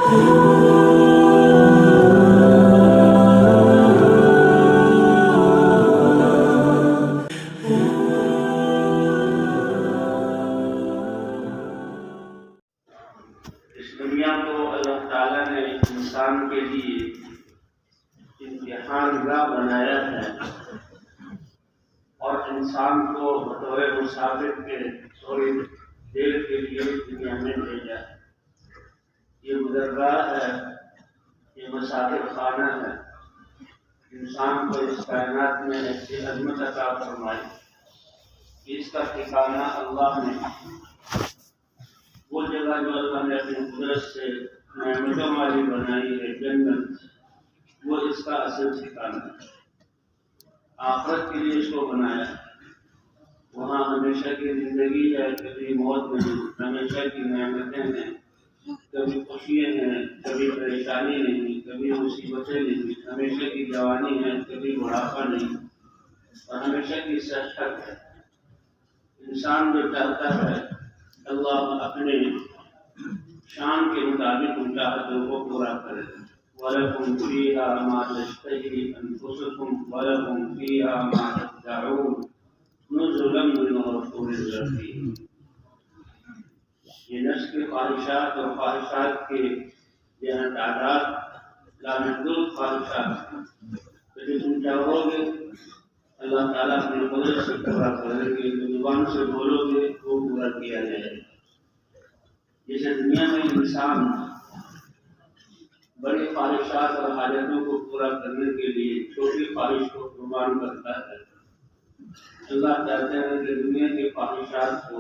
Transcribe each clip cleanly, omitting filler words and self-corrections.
اس دنیا کو اللہ تعالیٰ نے انسان کے لیے امتحان گاہ بنایا ہے اور انسان کو بطور مسافر کے تھوڑی دیر کے لیے دنیا میں بھیجا ہے۔ یہ گزرگاہ ہے، یہ مسافر خانہ ہے۔ انسان کو اس کائنات میں ایسی عظمت عطا فرمائی، اس کا ٹھکانہ اللہ نے وہ جگہ جو اللہ نے اپنی قدرت سے نعمتوں والی بنائی ہے، جنت، وہ اس کا اصل ٹھکانہ ہے۔ آخرت کے لیے اس کو بنایا ہے، وہاں ہمیشہ کی زندگی ہے، کبھی موت نہیں، ہمیشہ کی نعمتیں ہیں، کبھی خوشیاں ہیں، کبھی پریشانی نہیں، کبھی مصیبتیں نہیں، ہمیشہ کی جوانی ہے، کبھی بڑھاپا نہیں، اور ہمیشہ کی صحت ہے۔ انسان جو چاہتا ہے اللہ اپنے شان کے مطابق ان چاہتوں کو پورا کرے۔ وَلَكُمْ فِيهَا مَا تَشْتَهِي أَنفُسُكُمْ وَلَكُمْ فِيهَا مَا تَدَّعُونَ نُزُلًا مِّن غَفُورٍ رَّحِيمٍ۔ یہ نفس کی خواہشات اور خواہشات کے یہ تعداد لامحدود خواہشات کہ تم چاہو گے اللہ تعالیٰ اپنی قدرت سے پورا کرے گے، جو زبان سے بولو گے وہ پورا کیا جائے گا۔ جیسے دنیا میں انسان بڑی خواہشات اور حاجتوں کو پورا کرنے کے لیے چھوٹی خواہش کو قربان کرتا ہے، اللہ چاہتے ہیں کہ دنیا کی خواہشات کو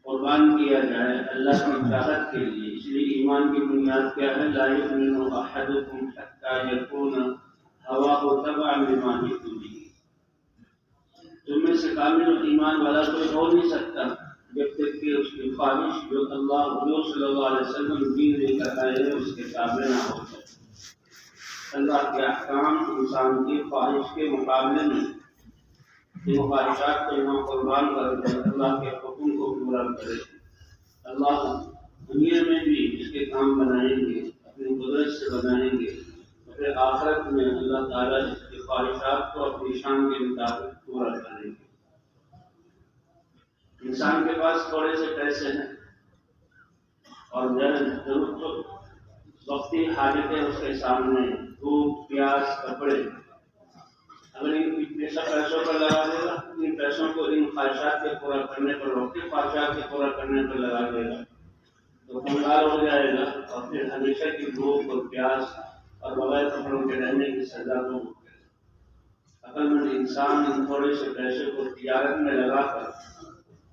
قربان کیا جائے اللہ کی چاہت کے لیے۔ اس لیے ایمان کی بنیاد کیا ہے؟ لا یؤمن احدکم حتی یکون ہواہ تبعا لما جئت بہ۔ تم میں سے کامل ایمان والا کوئی ہو نہیں سکتا جب تک کہ اس کی خواہش جو اللہ حضور صلی اللہ علیہ وسلم دین لے کر آئے ہیں اس کے تابع نہ ہو جائے۔ اللہ کے احکام انسان کی خواہش کے مقابلے میں ان خواہشات کو یہاں قربان کر دے، اللہ کے حکم کو پورا کرے۔ اللہ دنیا میں بھی اس کے کام بنائیں گے، اپنی قدرت سے بنائیں گے، پھر آخرت میں اللہ تعالیٰ اس کی خواہشات کو اپنی شان کے مطابق پورا کریں گے۔ انسان کے پاس تھوڑے سے پیسے ہیں اور ضرورت تو وقتی حاجتیں اس کے سامنے، بھوک پیاس کپڑے، اگر ان پیسوں پر لگا دے گا، ان پیسوں کو ان خواہشات کے پورا کرنے پر، وقتی خواہشات کے پورا کرنے پر لگا دے گا تو کنگال ہو جائے گا اور پھر ہمیشہ کی بھوک اور پیاس اور بغیر کپڑوں کے رہنے کی سزا کو بھگتے گا۔ عقل مند انسان ان تھوڑے سے پیسے کو تجارت میں لگا کر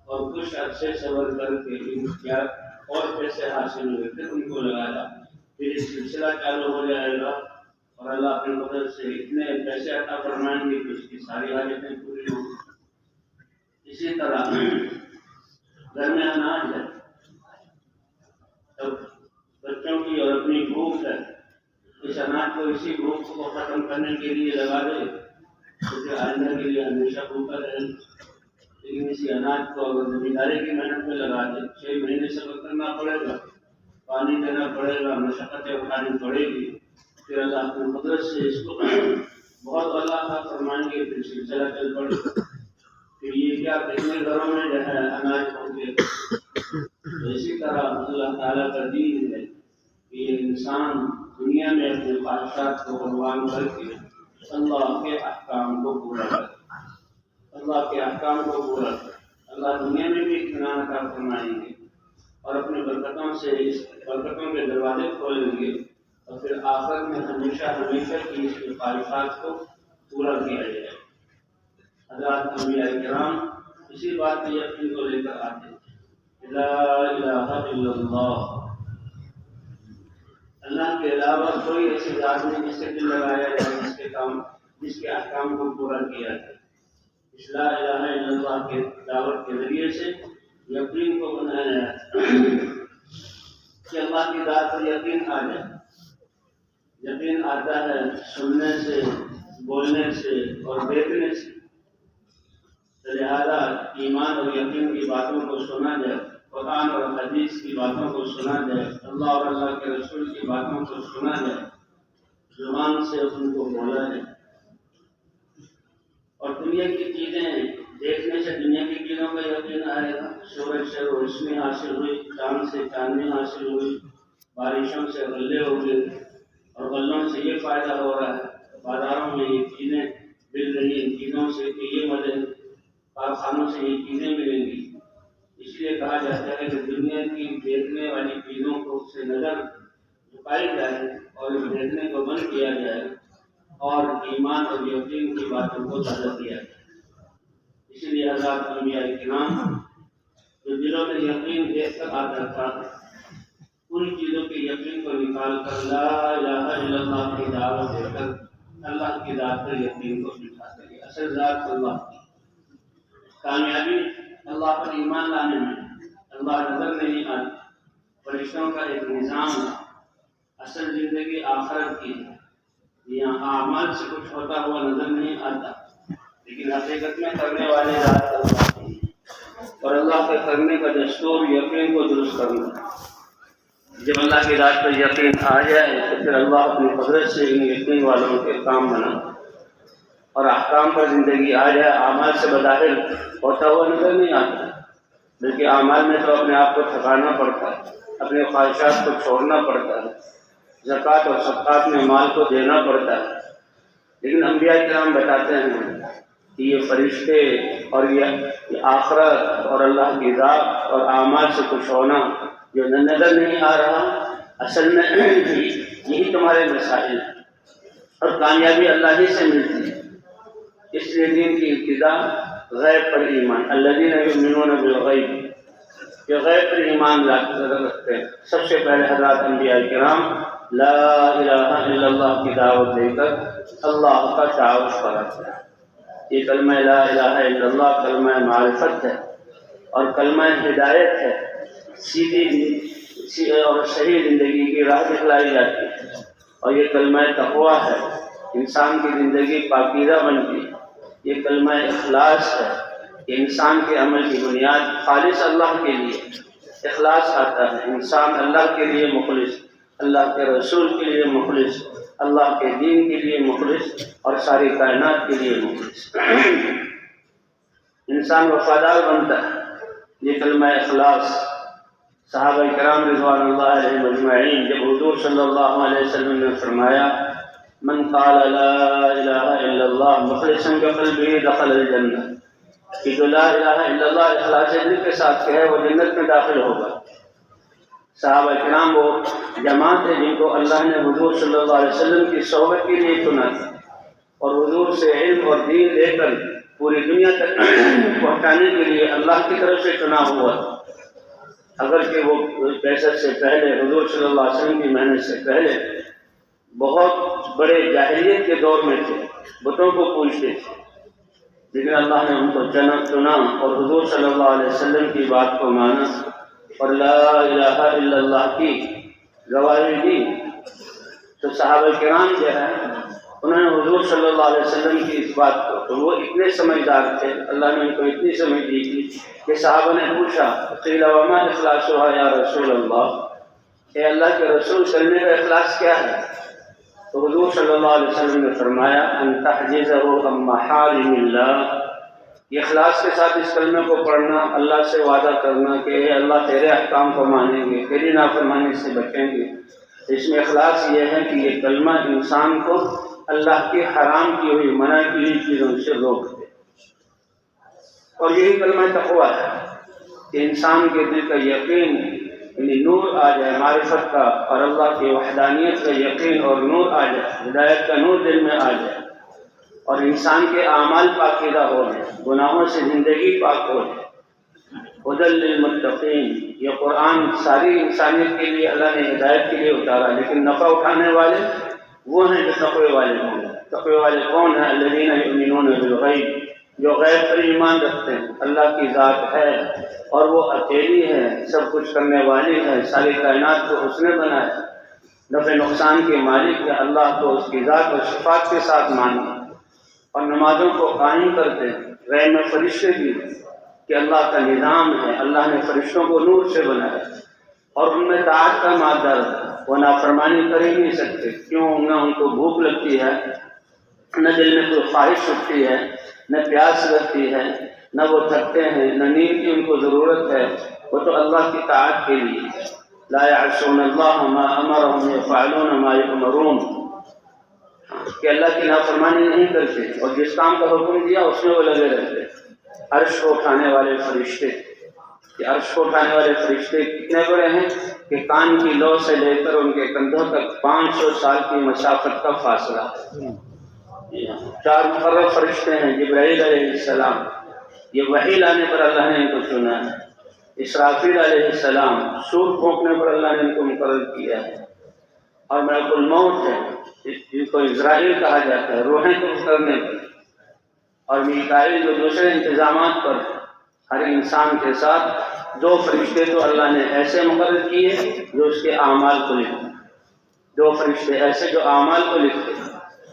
اور کچھ عرصے صبر کر کے اور پیسے حاصل ہوئے، پھر ان کو لگایا، پھر یہ سلسلہ چالو ہو جائے گا اور اللہ اپنی مدد سے اتنے پیسے عطا فرمائیں گے کہ اس کی ساری حاجتیں پوری ہوں گی۔ اسی طرح گھر میں اناج ہے، تب بچوں کی اور اپنی بھوک ہے، اس اناج کو اسی بھوک کو ختم کرنے کے لیے لگا دے تو پھر آئندہ کے لیے ہمیشہ بھوکا رہے۔ لیکن اسی اناج کو اگر زمینداری کی محنت میں لگا دے، 6 مہینے صبر کرنا پڑے گا، پانی دینا پڑے گا، مشقتیں اٹھانی پڑے گی، پھر اللہ اپنی قدرت سے اس کو بہت اللہ کا فرمائیں گے، پھر سلسلہ چل پڑے گا۔ پھر یہ کیا کتنے گھروں میں جو ہے اناج پہنچے۔ تو اسی طرح اللہ تعالیٰ کا دین ہے کہ یہ انسان دنیا میں اپنے خواہشات کو قربان کر کے اللہ کے احکام کو پورا کرے، اللہ کے احکام کو پورا کرے۔ اللہ دنیا میں بھی اطمینان عطا فرمائیں گے اور اپنی برکتوں سے اس برکتوں کے دروازے کھولیں گے، اور پھر آخرت میں ہمیشہ ہمیشہ کی اس کی خواہشات کو پورا کیا جائے۔ حضرات انبیاء کرام اسی بات کے یقین کو لے کر آتے ہیں، لا الہ الا اللہ، اللہ کے علاوہ کوئی ایسی ذات نہیں جس سے دل لگایا جائے، جس کے احکام کو پورا کیا جائے۔ اس لا الہ الا اللہ کے دعوت کے ذریعے سے یقین کو بنایا جائے کہ اللہ کی ذات پر یقین آ جائے۔ یقین آتا ہے سننے سے، بولنے سے اور دیکھنے سے، لہذا ایمان اور یقین کی باتوں کو سنا جائے قرآن اور حدیث کی باتوں کو سنا جائے، اللہ اور اللہ کے رسول کی باتوں کو سنا جائے، زبان سے ان کو بولا جائے۔ اور دنیا کی چیزیں دیکھنے سے دنیا کی چیزوں کا یقین آئے گا۔ سورج سے روشنی حاصل ہوئی، چاند سے چاندنی حاصل ہوئی، بارشوں سے غلے ہو گئے، اور غلوں سے یہ فائدہ ہو رہا ہے، بازاروں میں یہ چیزیں مل رہی ہیں، ان چیزوں سے کہ یہ مزے، کارخانوں سے یہ چیزیں ملیں گی۔ اس لیے کہا جاتا ہے کہ دنیا کی دیکھنے والی چیزوں کو سے نظر جھکائی جائے اور دیکھنے کو بند کیا جائے اور ایمان اور یقین کی باتوں کو تازہ کیا جائے۔ اسی لیے حضرات انبیاء کرام جو دلوں میں یقین دیکھ کر آتا تھا، ان چیزوں کے یقین کو نکال کر لا الہ الا اللہ کی دعوت دے کر اللہ کی ذات پر یقین کو بٹھاتے ہیں۔ اصل ذات اللہ کی کامیابی اللہ پر ایمان لانے میں، اللہ نظر نہیں آتا، فرشتوں کا ایک نظام ہے، اصل زندگی آخرت کی ہے۔ یہاں اعمال سے کچھ ہوتا ہوا نظر نہیں آتا، لیکن حقیقت میں کرنے والے ذات اللہ کی ہے، اور اللہ کے کرنے کا دستور یقین کو درست کرنا۔ جب اللہ کی ذات پر یقین آ جائے تو پھر اللہ اپنی قدرت سے ان یقین والوں کے کام بنا اور احکام پر زندگی آ جائے۔ اعمال سے بظاہر ہوتا ہوا نظر نہیں آتا، بلکہ اعمال میں تو اپنے آپ کو تھکانا پڑتا ہے، اپنے خواہشات کو چھوڑنا پڑتا ہے، زکوٰۃ اور صدقات میں مال کو دینا پڑتا ہے۔ لیکن انبیاء کرام بتاتے ہیں کہ یہ فرشتے اور یہ آخرت اور اللہ کی ذات اور اعمال سے کچھ ہونا جو نظر نہیں آ رہا، اصل میں یہی تمہارے مسائل ہیں، اور کامیابی اللہ ہی سے ملتی ہے۔ اس لیے دین کی ابتدا غیب پر ایمان، الذین یؤمنون بالغیب، جو غیب پر ایمان رکھتے ہیں۔ سب سے پہلے حضرات انبیاء کرام لا الہ الا اللہ کی دعوت دے کر اللہ کا تعارف کراتے ہیں۔ یہ کلمہ لا الہ الا اللہ کلمہ معرفت ہے اور کلمہ ہدایت ہے، سیدھی اور صحیح زندگی کی راہ دکھلائی جاتی ہے، اور یہ کلمہ تقویٰ ہے، انسان کی زندگی پاکیزہ بنتی ہے۔ یہ کلمہ اخلاص ہے کہ انسان کے عمل کی بنیاد خالص اللہ کے لیے اخلاص آتا ہے، انسان اللہ کے لیے مخلص، اللہ کے رسول کے لیے مخلص، اللہ کے دین کے لیے مخلص اور ساری کائنات کے لیے مخلص، انسان وفادار بنتا ہے۔ یہ کلمہ اخلاص صحابہ کرام رضوان اللہ علیہم اجمعین، جب حضور صلی اللہ علیہ وسلم نے فرمایا من قال لا الہ الا اللہ مخلصا بقلبہ دخل الجنہ، کہ جو لا الہ الا اللہ اخلاص دل کے ساتھ کہے وہ جنت میں داخل ہوگا۔ صحابہ کرام وہ جماعت ہے جن کو اللہ نے حضور صلی اللہ علیہ وسلم کی صحبت کے لیے چنا تھا، اور حضور سے علم اور دین لے کر پوری دنیا تک پہنچانے کے لیے اللہ کی طرف سے چنا ہوا تھا۔ اگرچہ وہ بعثت سے پہلے، حضور صلی اللہ علیہ وسلم کی محنت سے پہلے بہت بڑے جاہلیت کے دور میں تھے، بتوں کو پوجتے تھے، لیکن اللہ نے ان کو چنا اور حضور صلی اللہ علیہ وسلم کی بات کو مانا اور لا الہ الا اللہ کی گواہی دی۔ تو صحابہ کرام جو ہے انہوں نے حضور صلی اللہ علیہ وسلم کی اس بات کو، تو وہ اتنے سمجھدار تھے، اللہ نے ان کو اتنی سمجھ دی تھی کہ صحابہ نے پوچھا قیل وما اخلاصها یا رسول اللہ، اے اللہ کے رسول کلمے کا اخلاص کیا ہے؟ تو حضور صلی اللہ علیہ وسلم نے فرمایا ان تحجزہ عن محارم اللہ، یہ اخلاص کے ساتھ اس کلمے کو پڑھنا، اللہ سے وعدہ کرنا کہ اے اللہ تیرے احکام کو مانیں گے، تیری نافرمانی سے بچیں گے۔ اس میں اخلاص یہ ہے کہ یہ کلمہ انسان کو اللہ کی حرام کی ہوئی، منع کی ہوئی چیزوں سے روک دے، اور یہی کلمہ تقویٰ ہے کہ انسان کے دل کا یقین یعنی نور آ جائے معرفت کا، اور اللہ کی وحدانیت کا یقین اور نور آ جائے، ہدایت کا نور دل میں آ جائے، اور انسان کے اعمال پاکیزہ ہو جائے، گناہوں سے زندگی پاک ہو جائے۔ ہدی للمتقین، یہ قرآن ساری انسانیت کے لیے اللہ نے ہدایت کے لیے اتارا، لیکن نفع اٹھانے والے وہ ہیں جو تقوی والے ہوں۔ تقوی والے کون ہیں؟ الذین یؤمنون بالغیب، جو غیب پر ایمان رکھتے ہیں، اللہ کی ذات ہے اور وہ اکیلی ہے، سب کچھ کرنے والی ہے، ساری کائنات کو اس نے بنایا، نفع نقصان کے مالک ہے، اللہ کو اس کی ذات اور صفات کے ساتھ مانتے اور نمازوں کو قائم کرتے ہیں، غیب میں فرشتے بھی ہیں، کہ اللہ کا نظام ہے، اللہ نے فرشتوں کو نور سے بنایا اور ان میں طاعت کا مادہ وہ نافرمانی کر ہی نہیں سکتے، کیوں؟ نہ ان کو بھوک لگتی ہے، نہ دل میں کوئی خواہش اٹھتی ہے، نہ پیاس لگتی ہے، نہ وہ تھکتے ہیں، نہ نیند کی ان کو ضرورت ہے، وہ تو اللہ کی طاعت کے لیے لا یعصون اللہ ما امرهم یفعلون ما یؤمرون، کہ اللہ کی نافرمانی نہیں کرتے اور جس کام کا حکم دیا اس میں وہ لگے رہتے۔ عرش کو اٹھانے والے فرشتے، کہ عرش کو اٹھانے والے فرشتے کتنے بڑے ہیں کہ کان کی لو سے لے کر ان کے کندھوں تک 500 سال کی مسافت کا فاصلہ ہے۔ 4 مقرر فرشتے ہیں، جبرائیل علیہ السلام، یہ وحی لانے پر اللہ نے ان کو چنا ہے، اسرافیل علیہ السلام، سور پھونکنے پر اللہ نے ان کو مقرر کیا ہے، اور ملک الموت ہے جن کو اسرائیل کہا جاتا ہے، روحیں قبض کرنے پر، اور میکائیل جو دوسرے انتظامات پر۔ ہر انسان کے ساتھ 2 فرشتے تو اللہ نے ایسے مقرر کیے جو اس کے اعمال کو لکھتے ہیں، 2 فرشتے ایسے جو اعمال کو لکھتے ہیں،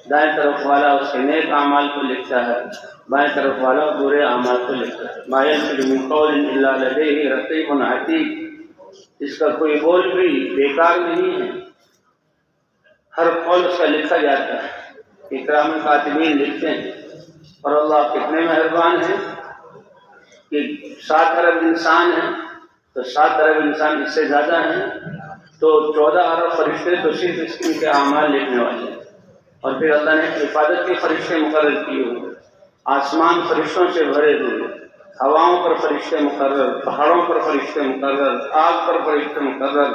دائیں طرف والا اس کے نیک اعمال کو لکھتا ہے، بائیں طرف والا برے اعمال کو لکھتا ہے۔ ما یلفظ من قول الا لدیہ رقیب عتید، اس کا کوئی بول بھی بیکار نہیں ہے، ہر قول اس کا لکھا جاتا ہے، اکرام کاتبین لکھتے ہیں۔ اور اللہ کتنے مہربان ہیں کہ 7 ارب انسان ہیں تو 7 ارب انسان اس سے زیادہ ہیں تو 14 ارب فرشتے تو صرف اس کے اعمال لکھنے والے ہیں، اور پھر اللہ نے حفاظت کے فرشتے مقرر کیے ہوئے، آسمان فرشتوں سے بھرے ہوئے، ہواؤں پر فرشتے مقرر، پہاڑوں پر فرشتے مقرر، آگ پر فرشتے مقرر،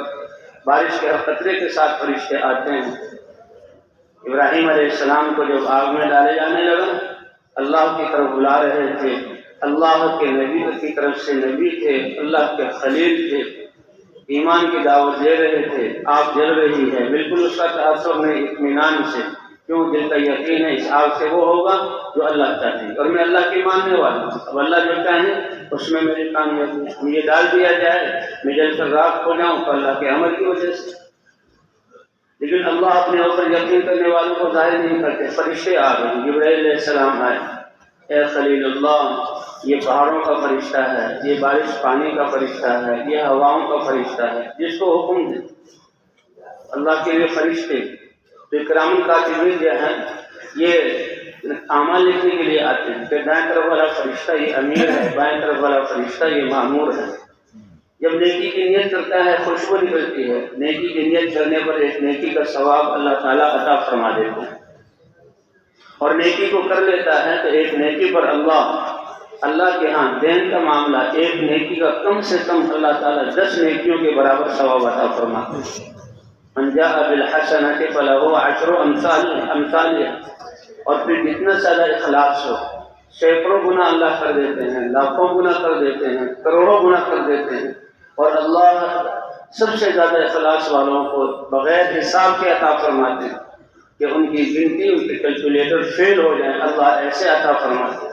بارش کے ہر قطرے کے ساتھ فرشتے آتے ہیں۔ ابراہیم علیہ السلام کو جب آگ میں ڈالے جانے لگا، اللہ کی طرف بلا رہے تھے، اللہ کے نبی کی طرف سے نبی تھے، اللہ کے خلیل تھے، ایمان کی دعوت دے رہے تھے، آگ جل رہی ہے، بالکل اس کا تاثر نہیں، اطمینان سے، کیوں؟ دل کا یقین ہے اس آگ سے وہ ہوگا جو اللہ چاہے، اور میں اللہ کی ماننے والا ہوں، اب اللہ جو چاہے اس میں میری کامیابی ہے، مجھے ڈال دیا جائے میں جل کر راکھ ہو جاؤں تو اللہ کے عمل کی وجہ سے، لیکن اللہ اپنے اوپر یقین کرنے والوں کو ظاہر نہیں کرتے۔ فرشتے آ گئے، جبرائیل علیہ السلام آئے، اے خلیل اللہ، یہ پہاڑوں کا فرشتہ ہے، یہ بارش پانی کا فرشتہ ہے، یہ ہواؤں کا فرشتہ ہے، جس کو حکم دے اللہ کے لیے فرشتے۔ تو اکرام کاتبین جو ہیں یہ اعمال لکھنے کے لیے آتے ہیں، کہ دائیں طرف والا فرشتہ یہ امیر ہے، بائیں طرف والا فرشتہ یہ مامور ہے۔ جب نیکی کی نیت کرتا ہے خوشبو نکلتی ہے، نیکی کی نیت کرنے پر ایک نیکی کا ثواب اللہ تعالیٰ عطا فرما دیتے ہیں، اور نیکی کو کر لیتا ہے تو ایک نیکی پر اللہ کے ہاں دین کا معاملہ، ایک نیکی کا کم سے کم اللہ تعالیٰ 10 نیکیوں کے برابر ثواب عطا فرماتے ہیں۔ من جاء بالحسنۃ فلہ 10 امثالها، اور پھر جتنا زیادہ اخلاص ہو، سینکڑوں گنا اللہ کر دیتے ہیں، لاکھوں گنا کر دیتے ہیں، کروڑوں گنا کر دیتے ہیں، اور اللہ سب سے زیادہ اخلاص والوں کو بغیر حساب کے عطا فرماتے ہیں کہ ان کی گنتی، ان کے کیلکولیٹر فیل ہو جائیں، اللہ ایسے عطا فرماتے ہیں۔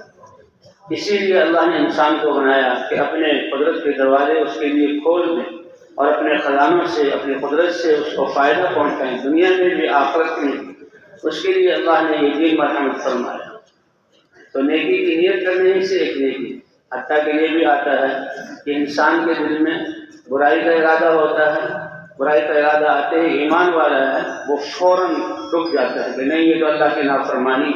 اسی لیے اللہ نے انسان کو بنایا کہ اپنے قدرت کے دروازے اس کے لیے کھول دیں اور اپنے خزانوں سے، اپنی قدرت سے اس کو فائدہ پہنچائیں، دنیا میں بھی آخرت میں، اس کے لیے اللہ نے یہ دین مرحمت فرمایا۔ تو نیکی کی نیت کرنے ہی سے ایک نیکی، حتیٰ کہ یہ بھی آتا ہے کہ انسان کے دل میں برائی کا ارادہ ہوتا ہے، برائی کا ارادہ آتے ہی ایمان والا ہے وہ فوراً رک جاتا ہے کہ نہیں یہ تو اللہ کی نافرمانی،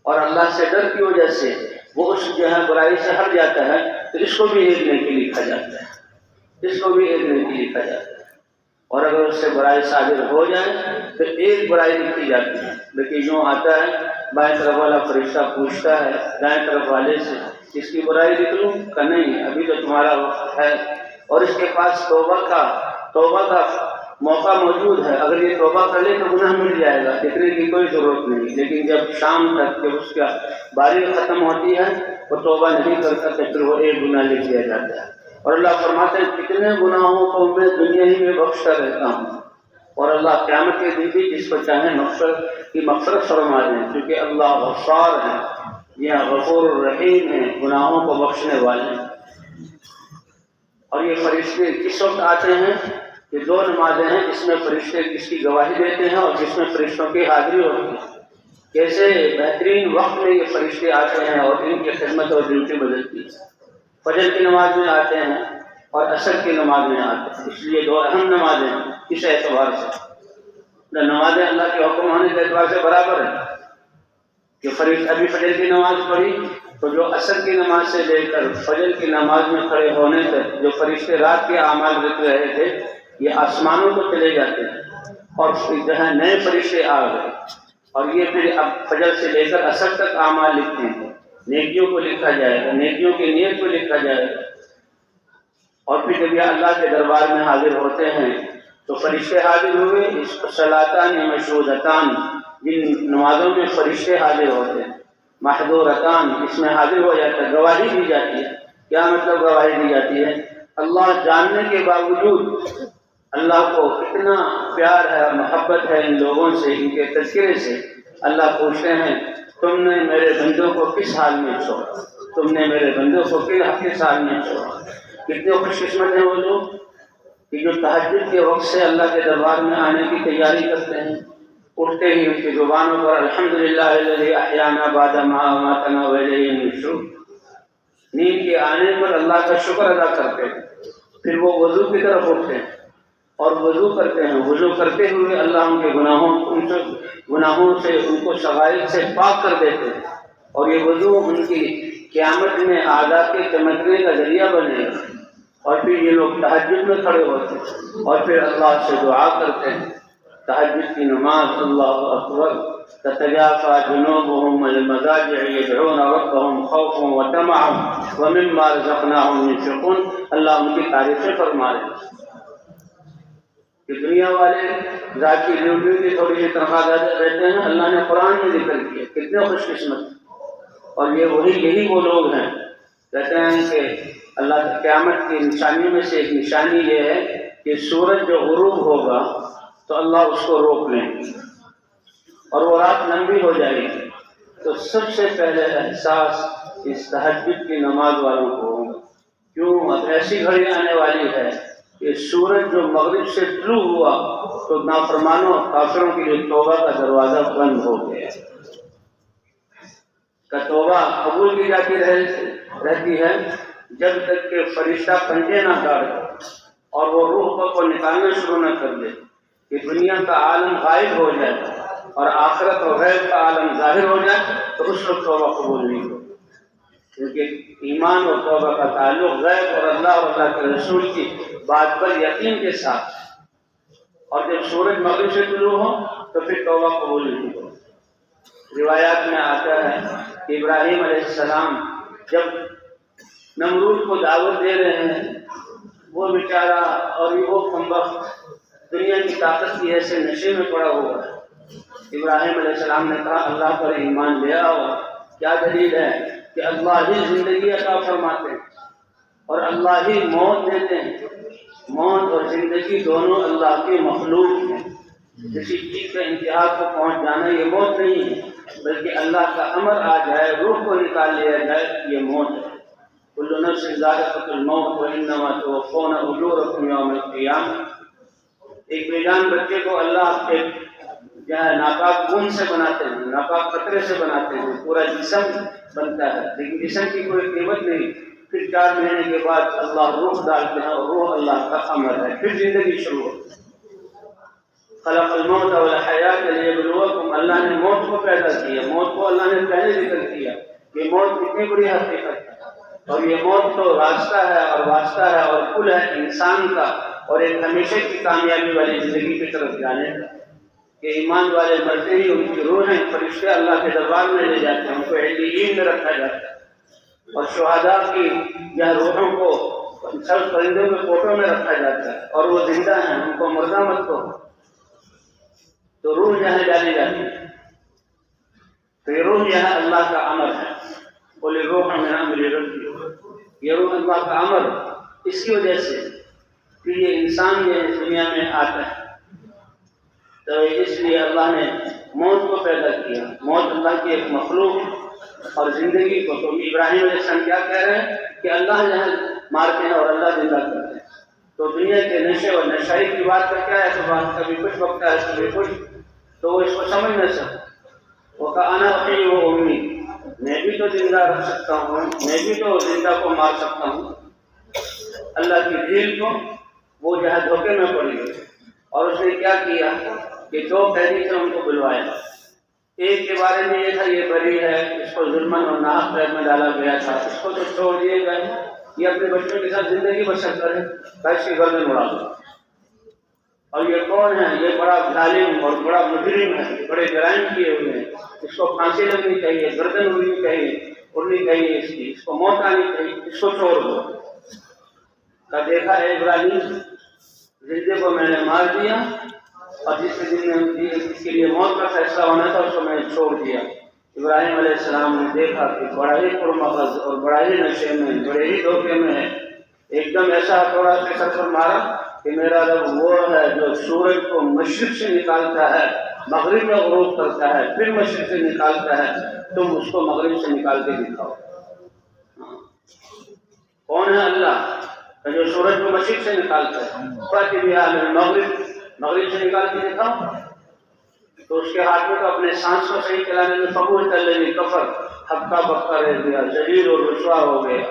اور اللہ سے ڈر کی وجہ سے وہ اس جو ہے برائی سے ہٹ جاتا ہے، تو اس کو بھی ایک نیکی لکھا جاتا ہے، اس کو بھی ایک نیکی لکھا جاتا ہے، اور اگر اس سے برائی صادر ہو جائے تو ایک برائی لکھی جاتی ہے۔ لیکن یوں آتا ہے بائیں طرف والا فرشتہ پوچھتا ہے دائیں طرف والے سے اس کی برائی لکھ لوں کہ نہیں، ابھی تو تمہارا وقت ہے، اور اس کے پاس توبہ کا موقع موجود ہے، اگر یہ توبہ کر لے تو گناہ مل جائے گا، لکھنے کی کوئی ضرورت نہیں، لیکن جب شام تک جب اس کا باری ختم ہوتی ہے وہ توبہ نہیں کرتا تو پھر وہ ایک گناہ لکھ دیا جاتا ہے، اور اللہ فرماتے ہیں کتنے گناہوں کو میں دنیا ہی میں بخشتا رہتا ہوں، اور اللہ قیامت کے دن بھی جس کو چاہے مغفرت فرما دیں، کیونکہ اللہ غفار ہے، یہ غفور الرحیم ہے، گناہوں کو بخشنے والے ہیں۔ اور یہ فرشتے کس وقت آتے ہیں؟ یہ 2 نمازیں ہیں جس میں فرشتے کس کی گواہی دیتے ہیں اور جس میں فرشتوں کی حاضری ہوتی ہے۔ کیسے بہترین وقت میں یہ فرشتے آتے ہیں اور ان کی خدمت اور ڈیوٹی بدلتی ہے۔ فجر کی نماز میں آتے ہیں اور عصر کی نماز میں آتے ہیں، اس لیے دو اہم نمازیں ہیں اس اعتبار سے۔ نمازیں اللہ کے حکم ہونے کے اعتبار سے برابر ہیں کہ ابھی فجر کی نماز پڑھی تو جو عصر کی نماز سے لے کر فجر کی نماز میں کھڑے ہونے تک جو فرشتے رات کے اعمال لکھ رہے تھے یہ آسمانوں کو چلے جاتے ہیں اور جہاں نئے فرشتے آ گئے، اور یہ پھر اب فجر سے لے کر عصر تک اعمال لکھتے ہیں، نیکیوں کو لکھا جائے گا، نیکیوں کی نیت کو لکھا جائے گا۔ اور پھر جب یہ اللہ کے دربار میں حاضر ہوتے ہیں تو فرشتے حاضر ہوئے، اس صلاتان مشہودتان، جن نمازوں میں فرشتے حاضر ہوتے ہیں، محضورتان، اس میں حاضر ہو جاتا ہے، گواہی دی جاتی ہے۔ کیا مطلب گواہی دی جاتی ہے؟ اللہ جاننے کے باوجود اللہ کو اتنا پیار ہے اور محبت ہے ان لوگوں سے، ان کے تذکرے سے، اللہ پوچھتے ہیں تم نے میرے بندوں کو کس حال میں چھوڑا، تم نے میرے بندوں کو کس حال میں چھوڑا۔ کتنے خوش قسمت ہیں وہ لوگ کہ جو تہجد کے وقت سے اللہ کے دربار میں آنے کی تیاری کرتے ہیں، اٹھتے ہی ان کی زبانوں پر الحمدللہ الذی احیانا بعد ما اماتنا والیہ النشور، نیند کے آنے پر اللہ کا شکر ادا کرتے ہیں۔ پھر وہ وضو کی طرف اٹھتے ہیں اور وضو کرتے ہیں، وضو کرتے ہوئے اللہ ان کے گناہوں سے ان کو صغائر سے پاک کر دیتے ہیں، اور یہ وضو ان کی قیامت میں اعضاء کے چمکنے کا ذریعہ بنے گا۔ اور پھر یہ لوگ تہجد میں کھڑے ہوتے ہیں اور پھر اللہ سے دعا کرتے ہیں۔ تہجد کی نماز، اللہ اکبر، تتجافى جنوبهم عن المضاجع يدعون ربهم خوفا وطمعا ومما رزقناهم ينفقون۔ اللہ ان کی تعریفیں فرما رہے ہیں کہ دنیا والے ذاتی ڈیوٹی کی تھوڑی سی تنخواہ رہتے ہیں، اللہ نے قرآن میں ذکر کیا، کتنے خوش قسمت۔ اور یہی وہ لوگ ہیں، کہتے ہیں کہ اللہ کی قیامت کی نشانیوں میں سے ایک نشانی یہ ہے کہ سورج جو غروب ہوگا تو اللہ اس کو روک لیں گے اور وہ رات لمبی ہو جائے گی۔ تو سب سے پہلے احساس اس تہجد کی نماز والوں کو ہوگا، کیوں اب ایسی گھڑی آنے والی ہے کہ سورج جو مغرب سے طلوع ہوا تو نافرمانوں کافروں کے لیے توبہ کا دروازہ بند ہو گیا، کہ توبہ قبول کی جاتی رہتی ہے جب تک کہ فرشتہ پنجے نہ ڈالے اور وہ روح کو نکالنا شروع نہ کر دے کہ دنیا کا عالم غائب ہو جائے اور آخرت اور غیب کا عالم ظاہر ہو جائے تو اس وقت توبہ قبول نہیں ہو، کیونکہ ایمان اور توبہ کا تعلق غیب اور اللہ کے رسول کی بات پر یقین کے ساتھ، اور جب سورج مغرب سے طلوع ہو تو پھر توبہ قبول نہیں ہو۔ روایات میں آتا ہے کہ ابراہیم علیہ السلام جب نمرود کو دعوت دے رہے ہیں، وہ بیچارہ اور وہ کمبخت دنیا کی طاقت کی ایسے نشے میں پڑا ہوا ہے۔ ابراہیم علیہ السلام نے کہا اللہ پر ایمان لے آؤ، کیا دلیل ہے کہ اللہ ہی زندگی عطا فرماتے ہیں اور اللہ ہی موت دیتے ہیں، موت اور زندگی دونوں اللہ کے مخلوق ہیں۔ کسی چیز کے انتہا کو پہنچ جانا یہ موت نہیں ہے، بلکہ اللہ کا امر آ جائے روح کو نکال لیا جائے یہ موت ہے۔ کل نفس ذائقۃ الموت وانما توفون اجورکم یوم القیامہ۔ ایک بے جان بچے کو اللہ ایک ناپاک خون سے بناتے ہیں، ناپاک قطرے سے بناتے ہیں، پورا جسم بنتا ہے لیکن جسم کی کوئی قیمت نہیں۔ پھر 4 مہینے کے بعد اللہ روح ڈالتے ہیں اور روح اللہ کا امر ہے، پھر زندگی شروع ہوتی ہے۔ خلق الموت والحیات لیبلوکم، اللہ نے موت کو پیدا کیا، موت کو اللہ نے پہلے ذکر کیا کہ موت کتنی بڑی حقیقت ہے، اور یہ موت تو راستہ ہے اور واسطہ ہے اور پل ہے انسان کا اور ایک ہمیشہ کی کامیابی والی زندگی کی طرف جانے کا، کہ ایمان والے مرتے ہی ان کی روحیں فرشتے اللہ کے دربار میں لے جاتے ہیں، ان کو علیین میں رکھا جاتا ہے، اور شہداء کی یا روحوں کو سب پرندوں کے کوٹوں میں رکھا جاتا ہے اور وہ زندہ ہیں، ان کو مردہ مت کو، تو روح جہاں ڈالی جاتی ہے، تو یہ روح یہاں اللہ کا امر ہے، بولے روح من امر ربی، یہ روح اللہ کا امر، اس کی وجہ سے کہ یہ انسان یہ دنیا میں آتا ہے، تو اس لیے اللہ نے موت کو پیدا کیا، موت اللہ کی ایک مخلوق اور زندگی کو۔ تو ابراہیم علیہ السلام کیا کہہ رہے ہیں کہ اللہ جہاں مارتے ہیں اور اللہ زندہ کرتے ہیں، تو دنیا کے نشے اور نشائی کی بات کا کیا ہے، تو بات کبھی کچھ بکتا ہے کبھی کچھ، تو وہ اس کو سمجھ نہ سکتا۔ وہ کہا انا اخی و امی، میں بھی تو زندہ رکھ سکتا ہوں، میں بھی تو زندہ کو مار سکتا ہوں۔ اللہ کی جھیل کو وہ جو ہے دھوکے میں پڑ گئی، اور اس نے کیا کیا کہ دو قیدی سے ان کو بلوایا۔ ایک کے بارے میں یہ تھا یہ بری ہے، اس کو ظلمن اور ناحق قید میں ڈالا گیا تھا، اس کو تو چھوڑ دیے گئے، یہ اپنے بچوں کے ساتھ زندگی بسر کرے، اس کی گردن اڑا دو۔ اور یہ کون ہے؟ یہ بڑا ظالم اور بڑا مجرم ہے، بڑے جرائم کیے ہوئے ہیں، اس کو پھانسی لگنی چاہیے، گردن اڑنی چاہیے اس کو موت آنی چاہیے، اس کو چھوڑ دو۔ تو دیکھا ہے ابراہیم، زندے کو میں نے مار دیا، اور جس کے لیے موت کا فیصلہ ہونا تھا اس کو میں نے چھوڑ دیا۔ ابراہیم علیہ السلام نے دیکھا کہ بڑا ہی پرمغز اور بڑا ہی نشے میں، بڑے ہی دھوکے میں ہے، ایک دم ایسا ہتھوڑا سے سر پر مارا کہ میرا رب وہ ہے جو سورج کو مشرق سے نکالتا ہے، مغرب میں غروب کرتا ہے، پھر مشرق سے نکالتا ہے، تم اس کو مغرب سے نکال کے دکھاؤ۔ کون ہے؟ اللہ جو سورج کو مشرق سے نکالتا ہے، مغرب سے نکال کے دکھاؤ۔ تو اس کے ہاتھ میں تو اپنے سانس کو صحیح چلانے میں قبول کر لینی کفر ہکا بکا رہ گیا، ذلیل اور رسوا ہو گیا،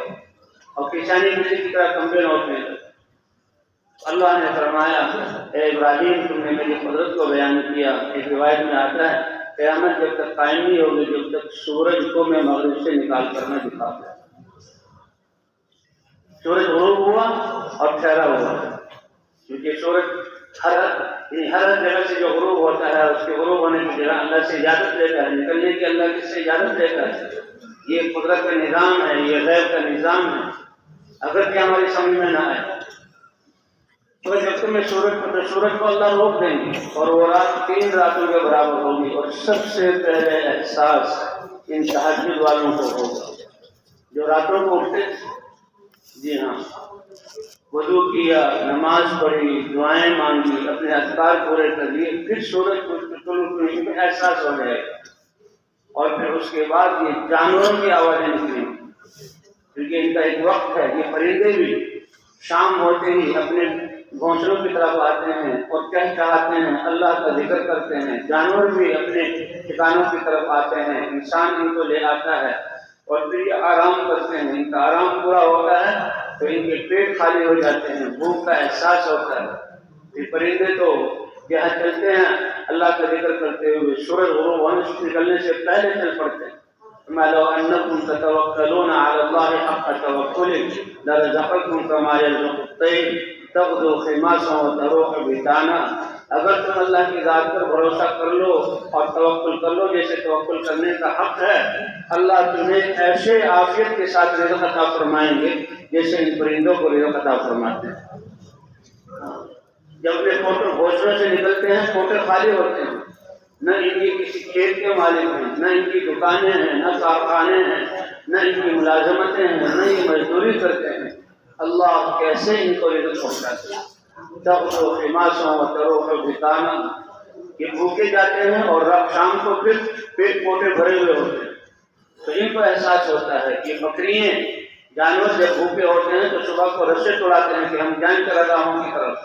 اور کسانی کسی کی طرح کمبے ہوتے ہیں۔ اللہ نے فرمایا اے ابراہیم تم نے میری قدرت کو بیان کیا۔ ایک روایت میں آتا ہے قیامت جب تک قائم نہیں ہوگی جب تک سورج کو میں مغرب سے نکال کر میں دکھاؤں۔ سورج غروب ہوا اور ٹھہرا ہوا، کیونکہ سورج ہر جگہ سے جو غروب ہوتا ہے اس کے غروب ہونے کی جگہ اللہ سے اجازت لیتا ہے، نکلنے کی اللہ کس سے اجازت لیتا ہے۔ یہ قدرت کا نظام ہے، یہ غیب کا نظام ہے، اگر کہ ہماری سمجھ میں نہ آئے تو جب تک میں سورج کو اللہ روک دیں گے اور وہ رات 3 راتوں کے برابر ہوگی، اور سب سے پہلے احساس ان تہجد والوں کو ہوگا جو راتوں کو اٹھتے، جی ہاں، وضو کیا، نماز پڑھی، دعائیں مانگی، اپنے اذکار پورے کر لیے، پھر سورج کو طلوع کا احساس ہو جائے گا، اور پھر اس کے بعد یہ جانوروں کی آوازیں نکلیں، کیونکہ ان کا ایک وقت ہے۔ یہ پرندے بھی شام ہوتے ہی اپنے گھونسلوں کی طرف آتے ہیں اور چہچہاتے ہیں، اللہ کا ذکر کرتے ہیں، جانور بھی اپنے ٹھکانوں کی طرف آتے ہیں، انسان ان کو لے آتا ہے، اور پھر یہ آرام کرتے ہیں۔ ان کا آرام پورا ہوتا ہے تو ان کے پیٹ خالی ہو جاتے ہیں، بھوک کا احساس ہوتا ہے۔ یہ پرندے تو یہاں چلتے ہیں اللہ کا ذکر کرتے ہوئے، سورج غروب ہونے سے نکلنے سے پہلے چل پڑتے ہیں۔ لو انکم تتوکلون علی اللہ حق توکلہ لرزقکم کما یرزق الطیر تغدو خماصا وتروح بطانا۔ اگر تم اللہ کی ذات پر بھروسہ کر لو اور توکل کر لو جیسے توکل کرنے کا حق ہے، اللہ تمہیں ایسے عافیت کے ساتھ رزق عطا فرمائیں گے جیسے ان پرندوں کو رزق عطا فرماتے ہیں۔ جب اپنے کوٹر گھونسلوں سے نکلتے ہیں کوٹر خالی ہوتے ہیں، نہ ان کی کسی کھیت کے مالک ہیں، نہ ان کی دکانیں ہیں، نہ کارخانے ہیں، نہ ان کی ملازمتیں ہیں، نہ یہ مزدوری کرتے ہیں، اللہ کیسے ان کو رزق پہنچاتے ہیں۔ تغدو خماصا وتروح بطانا، یہ بھوکے جاتے ہیں اور رات شام کو پھر پیٹ پوٹے بھرے ہوئے ہوتے ہیں۔ تو ان کو احساس ہوتا ہے کہ بکریاں جانور جب بھوکے ہوتے ہیں تو صبح کو رسے توڑاتے ہیں کہ ہم جائیں چراگاہوں کی طرف،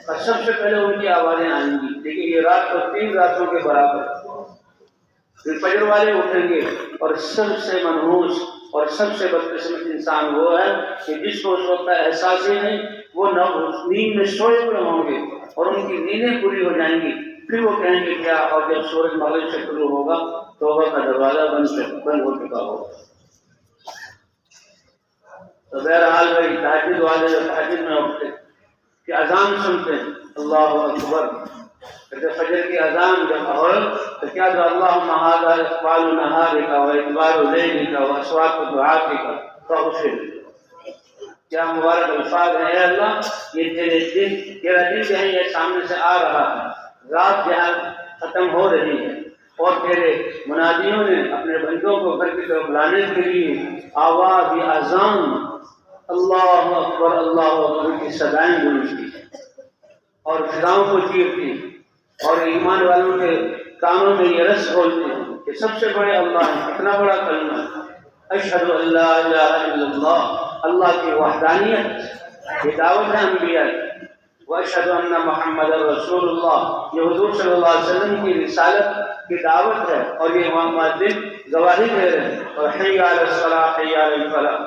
اور سب سے پہلے ان کی آوازیں آئیں گی، لیکن یہ رات کو 3 راتوں کے برابر۔ پھر فجر والے اٹھیں گے، اور سب سے منحوس اور سب سے بدقسمت انسان وہ ہے کہ جس کو اس وقت کا احساس ہی نہیں، وہ نیند میں سوئے ہوئے ہوں گے اور ان کی نیندیں پوری ہو جائیں گی، پھر وہ کہیں گے کیا، اور جب سورج مغرب سے طلوع ہوگا توبہ کا دروازہ بند ہو چکا ہوگا۔ تو بہرحال بھائی تہجد والے جو تہجد میں اٹھتے کہ اذان سنتے ہیں اللہ اکبر، فجر کی اذان جب ہو تو کیا تو اللہم ھذا اقبال نہارک و ادبار لیلک و اصوات دعاتک فاغفر، کیا مبارک الفاظ ہیں اے اللہ، یہ تیرا دن جو ہے یہ سامنے سے آ رہا ہے، رات جہاں ختم ہو رہی ہے، اور تیرے منادیوں نے اپنے بندوں کو گھر کی طرف لانے کے لیے آواز اذان اللہ اکبر کی صدائیں گونجتی اور فضاؤں کو چیرتی، اور ایمان والوں کے کانوں میں یہ رس کھولتے ہیں کہ سب سے بڑے اللہ ہیں، کتنا بڑا کلمہ، اشہد ان لا الہ الا اللہ، اللہ کی وحدانیت، یہ دعوت ہے انبیاء، واشہد ان محمد رسول اللہ، یہ حضور صلی اللہ علیہ وسلم کی رسالت کی دعوت ہے، اور یہ امام مؤذن گواہی دے رہے ہیں اور حی علی الصلاۃ حی علی الفلاح،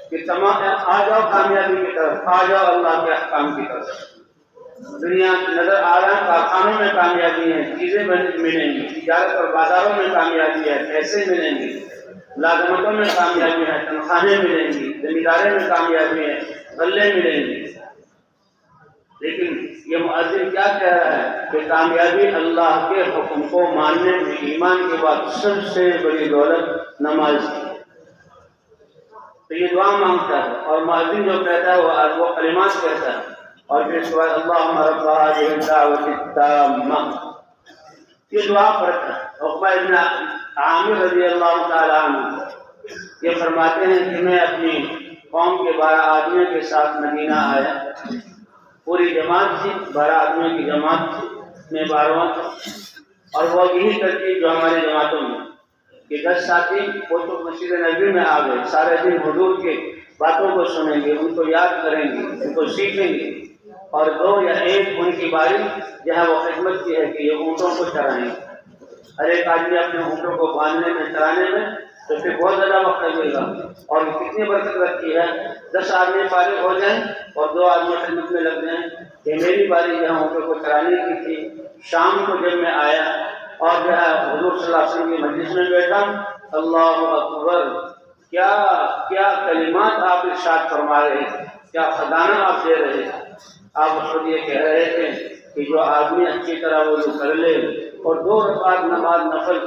کہ تمام آ جاؤ کامیابی کی طرف، آ جاؤ اللہ کے احکام کی طرف۔ دنیا نظر آ رہا ہے، کارخانوں میں کامیابی ہے، چیزیں ملیں گی، تجارت اور بازاروں میں کامیابی ہے، پیسے ملیں گے، ملازمتوں میں کامیابی ہے، تنخواہیں ملیں گی، زمینداری میں کامیابی ہے، غلے ملیں گے۔ لیکن یہ مؤذن کیا کہہ رہا ہے کہ کامیابی اللہ کے حکم کو ماننے میں ایمان کے بعد سب سے بڑی دولت نماز کی۔ تو یہ دعا مانگتا ہے، اور مؤذن جو کہتا ہے وہ کلمات کہتا ہے، اور پھر اس کے بعد اللہم رب هذه الدعوة التامة، یہ دعا پڑھتا ہے۔ عقبہ ابن عامر رضی اللہ تعالیٰ عنہ یہ فرماتے ہیں کہ میں اپنی قوم کے 12 آدمیوں کے ساتھ مدینہ آیا، پوری جماعت تھی، 12 آدمیوں کی جماعت تھی، میں 12واں تھا، اور وہ یہی ترتیب جو ہماری جماعتوں میں کہ 10 ساتھی وہ تو مسجد نبوی میں آ گئے، سارے دن حضور کے باتوں کو سنیں گے، ان کو یاد کریں گے، ان کو سیکھیں گے، اور 2 یا 1 ان کی باری جہاں وہ خدمت کی ہے کہ یہ اونٹوں کو چرائیں گے۔ ہر ایک آدمی اپنے اونٹوں کو باندھنے میں، چرانے میں تو پھر بہت زیادہ وقت لگے گا، اور کتنی برکت رکھتی ہے 10 آدمی فارغ ہو جائیں اور 2 آدمی خدمت میں لگ جائیں۔ کہ میری باری جہاں اونٹوں کو چرانے کی تھی، شام کو جب میں آیا اور جو ہے حضور صلی اللہ علیہ وسلم کی مجلس میں بیٹھا، اللہ اکبر، کیا کلمات آپ ارشاد فرما رہے ہیں، کیا خزانہ آپ دے رہے ہیں۔ آپ اس وقت یہ کہہ رہے تھے کہ جو آدمی اچھی طرح وضو کر لے اور 2 رکعت نماز نفل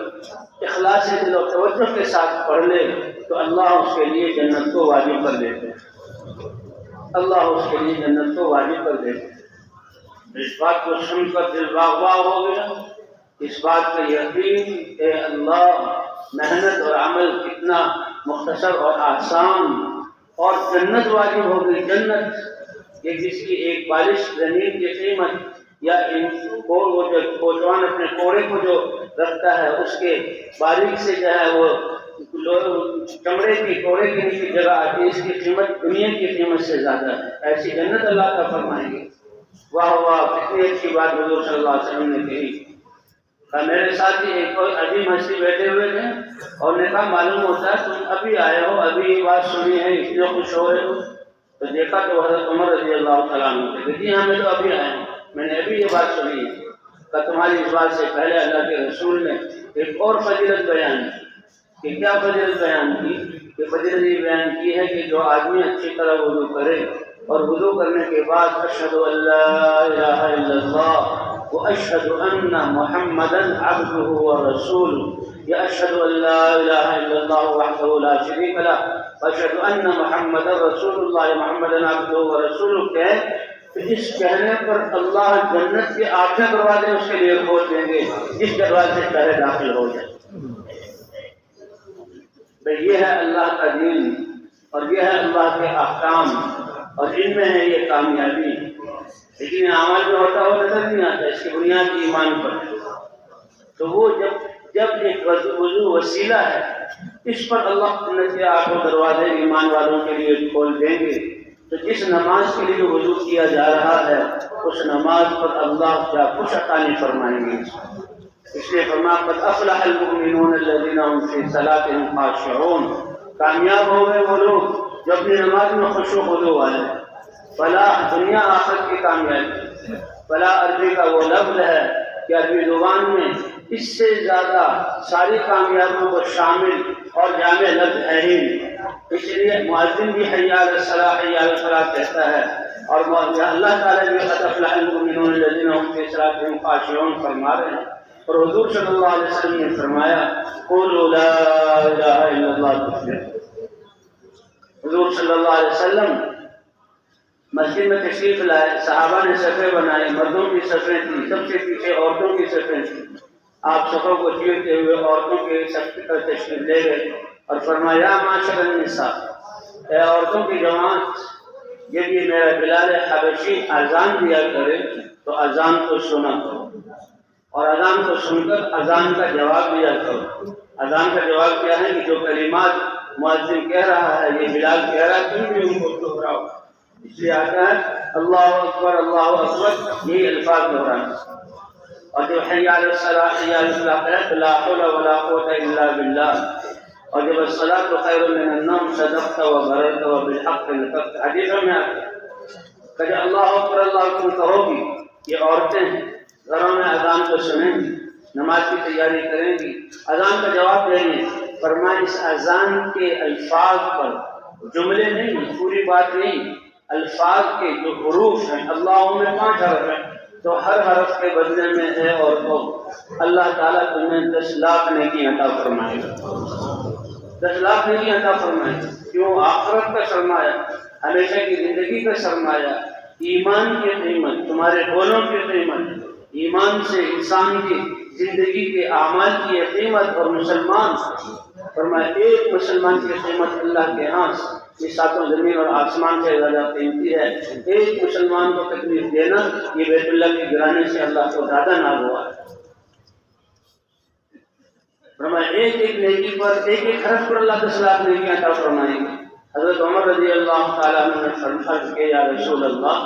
اخلاص دل و توجہ کے ساتھ پڑھ لے تو اللہ اس کے لیے جنت کو واجب کر دیتے ہیں، اللہ اس کے لیے جنت کو واجب کر دیتے ہیں۔ اس بات کو سن کر دل باغ باغ ہو گیا، اس بات کا یقین کہ اللہ محنت اور عمل کتنا مختصر اور آسان، اور جنت واجب ہو گئی۔ جنت یہ جس کی ایک بالش زمین کی قیمت، یا وہ جو کوچوان اپنے کوڑے کو جو رکھتا ہے اس کے باریک سے جو ہے وہ چمڑے کی کوڑے کی نیچے جگہ آتی ہے، اس کی قیمت دنیا کی قیمت سے زیادہ ہے، ایسی جنت اللہ کا فرمائیں گے۔ واہ واہ، کتنی اچھی بات حضور صلی اللہ علیہ وسلم نے کہی۔ میرے ساتھ ہی ایک اور عظیم ہستی بیٹھے ہوئے تھے، اور نے کہا معلوم ہوتا ہے تم ابھی آئے ہو، ابھی یہ بات سنی ہے اس لیے خوش ہو رہے ہو؟ تو دیکھا تو حضرت عمر رضی اللہ تعالیٰ عنہ تھے، کہ ہمیں تو ابھی آئے ہیں، میں نے ابھی یہ بات سنی ہے کہ تمہاری اس بات سے پہلے اللہ کے رسول نے ایک اور فضیلت بیان کی۔ کہ کیا فضیلت بیان کی؟ کہ فضیلت یہ بیان کی ہے کہ جو آدمی اچھی طرح وضو کرے اور وضو کرنے کے بعد اشہد ان لا الہ الا اللہ واشہد ان محمدا عبدہ ورسولہ، یا اشہد ان لا الہ الا اللہ وحدہ لا شریک لہ واشہد ان محمدا رسول اللہ محمدا عبدہ ورسولہ کہے تو اس کہنے پر اللہ جنت کے آٹھیں دروازے اس کے لیے کھول دیں گے، جس دروازے سے چاہے داخل ہو جائے۔ یہ ہے اللہ کا دین، اور یہ ہے اللہ کے احکام، اور ان میں ہے یہ کامیابی۔ لیکن عمل جو ہوتا ہے وہ نظر نہیں آتا، اس کی بنیاد ایمان پر ہے۔ تو وہ جب ایک وضو وسیلہ ہے، اس پر اللہ جنت کے آٹھوں دروازے ایمان والوں کے لیے کھول دیں گے۔ تو جس نماز کے لیے وضو کیا جا رہا ہے اس نماز پر اللہ کیا کچھ عطا نہیں فرمائیں گے۔ اس لیے فرمایا قد افلح المؤمنون الذین هم فی صلاتهم خاشعون، کامیاب ہو گئے وہ لوگ جو اپنی نماز میں خشوع و خضوع والے۔ فلاح دنیا آخرت کی کامیابی۔ فلاح عربی کا وہ لفظ ہے کہ عربی زبان میں اس سے زیادہ ساری کامیابیوں کو شامل اور جامع لفظ ہے ہی نہیں۔ اس لیے مؤذن بھی حی علی الصلاۃ حی علی الفلاح کہتا ہے، اور اللہ تعالیٰ بھی قد افلح المؤمنون الذین هم فی صلاتهم خاشعون فرما رہے ہیں۔ اور حضور صلی اللہ علیہ وسلم نے فرمایا قولوا لا الہ الا اللہ تفلحوا۔ حضور صلی اللہ علیہ وسلم مسجد میں تشریف لائے، صحابہ نے صفیں بنائی، مردوں کی صفیں تھیں، سب سے پیچھے عورتوں کی صفیں تھیں۔ آپ صفوں کو چیرتے ہوئے عورتوں کے صف کی طرف تشریف لے گئے اور فرمایا معاشر النساء، اے عورتوں کی جماعت، جب یہ میرا بلال حبشی اذان دیا کرے تو اذان کو سنا کرو، اور اذان کو سن کر اذان کا جواب دیا کرو۔ اذان کا جواب کیا ہے کہ جو کلمات مؤذن کہہ رہا ہے، یہ بلال کہہ رہا ہے، تم بھی ان کو دہراؤ۔ اس لیے آتا ہے اللہ اکبر اللہ اکبر، یہی الفاظ دہرانا۔ اور جو حی علی الصلاۃ حی علی الفلاح لا حول ولا قوت الا باللہ، اور جب الصلاۃ خیر من النوم صدقت وبررت وبالحق نطقت، حدیثوں میں آتا ہے کہ جب اللہ اکبر کہو گی، یہ عورتیں گھروں میں اذان کو سنیں گی، نماز کی تیاری کریں گی، اذان کا جواب دیں گی، فرمایا اس اذان کے الفاظ پر، جملے نہیں، پوری بات نہیں، الفاظ کے جو حروف ہیں، اللہ میں 5 حرف ہیں، تو ہر حرف کے بدلے میں ہے اور تو اللہ تعالیٰ تمہیں 10 لاکھ نیکی عطا فرمائے گا، 10 لاکھ نیکی عطا فرمائے گا۔ کیوں؟ آخرت کا سرمایہ، ہمیشہ کی زندگی کا سرمایہ، ایمان کی قیمت، تمہارے بولوں کی قیمت، ایمان سے انسان کی زندگی کے اعمال کی یہ قیمت، اور مسلمان فرمایا ایک مسلمان کی قیمت اللہ کے ہاں یہ 7 زمین اور آسمان سے زیادہ قیمتی ہے۔ ایک مسلمان کو تکلیف دینا یہ بیت اللہ کی گرانے سے اللہ کو زیادہ ناز ہوا ہے۔ فرمایا ایک ایک نیکی پر، ایک ایک حرف پر اللہ 10 لاکھ نیکی عطا فرمائیں گے۔ حضرت عمر رضی اللہ تعالیٰ عنہ نے فرمایا کہ یا رسول اللہ،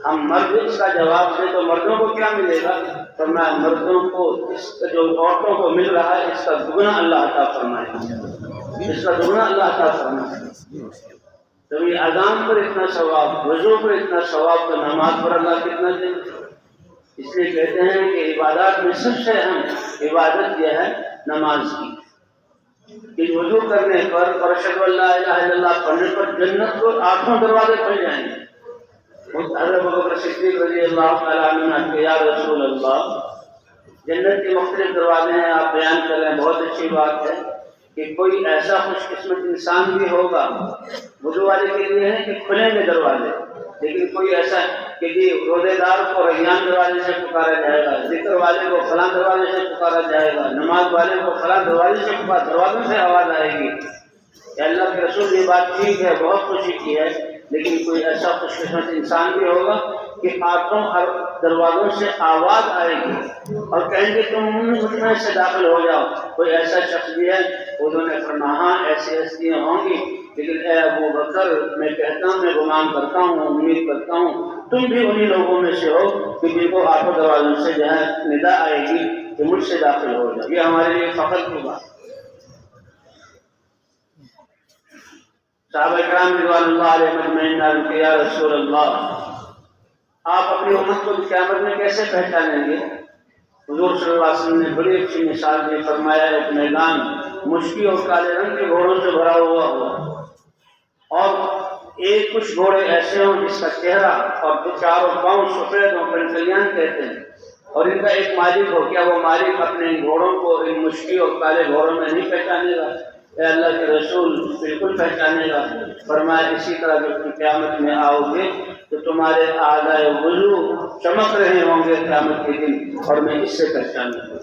ہم مرد اس کا جواب دیں تو مردوں کو کیا ملے گا؟ فرمایا مردوں کو اس کا جو عورتوں کو مل رہا ہے اس کا دگنا اللہ عطا فرمائے گا، اس کا دگنا اللہ عطا فرمائے گا۔ تو یہ اذان پر اتنا ثواب، وضو پر اتنا ثواب، تو نماز پر اللہ کتنا دے گا؟ اس لیے کہتے ہیں کہ عبادات میں سب سے اہم عبادت یہ ہے نماز کی، کہ وضو کرنے پر اور اشہد ان لا الہ الا اللہ پڑھنے پر جنت کو 8 دروازے کھل جائیں گے۔ حضرت ابوبکر صدیق رضی اللہ تعالیٰ عنہ نے کہا یا رسول اللہ، جنت کے مختلف دروازے ہیں، آپ بیان کر رہے ہیں، بہت اچھی بات ہے کہ کوئی ایسا خوش قسمت انسان بھی ہوگا، وضو والے کے لیے ہے کہ کھلیں گے دروازے، لیکن کوئی ایسا کہ جی روزے دار کو ریحان دروازے سے پکارا جائے گا، ذکر والے کو فلاں دروازے سے پکارا جائے گا، نماز والے کو فلاں دروازے سے دروازوں سے آواز آئے گی کہ اللہ کے رسول یہ بات ٹھیک ہے، بہت خوشی کی ہے، لیکن کوئی ایسا خوش قسمت انسان بھی ہوگا کہ 8 دروازوں سے آواز آئے گی اور کہیں گے تم مجھ میں سے داخل ہو جاؤ۔ کوئی ایسا شخص بھی ہے، انہوں نے فرمایا ہاں ایسی ہستیاں ہوں گی، لیکن اے ابو بکر میں کہتا ہوں، میں گمان کرتا ہوں، امید کرتا ہوں تم بھی انہی لوگوں میں سے ہو کہ جن کو 8 دروازوں سے جو ہے ندا آئے گی کہ مجھ سے داخل ہو جاؤ۔ یہ ہمارے لیے فخر کی بات۔ صحابہ کرام رضوان اللہ علیہ مجمعین نے یا رسول اللہ، آپ اپنی امت کو قیامت میں کیسے پہچانیں گے؟ حضور صلی اللہ علیہ وسلم نے بڑی اچھی مثال دی، فرمایا ایک میدان مشکی اور کالے رنگ کے گھوڑوں سے بھرا ہوا اور ایک کچھ گھوڑے ایسے ہوں جس کا چہرہ اور 4 پاؤں سفید ہوں، پنچلیان کہتے ہیں، اور ان کا ایک مالک ہو، کیا وہ مالک اپنے گھوڑوں کو ان مشکی اور کالے گھوڑوں میں نہیں پہچانے گا؟ اے اللہ کے رسول بالکل پہچانے گا۔ فرمایا اسی طرح جب تم قیامت میں آؤ گے تو تمہارے اعضائے وضو چمک رہے ہوں گے قیامت کے دن، اور میں اس سے پہچانوں گا۔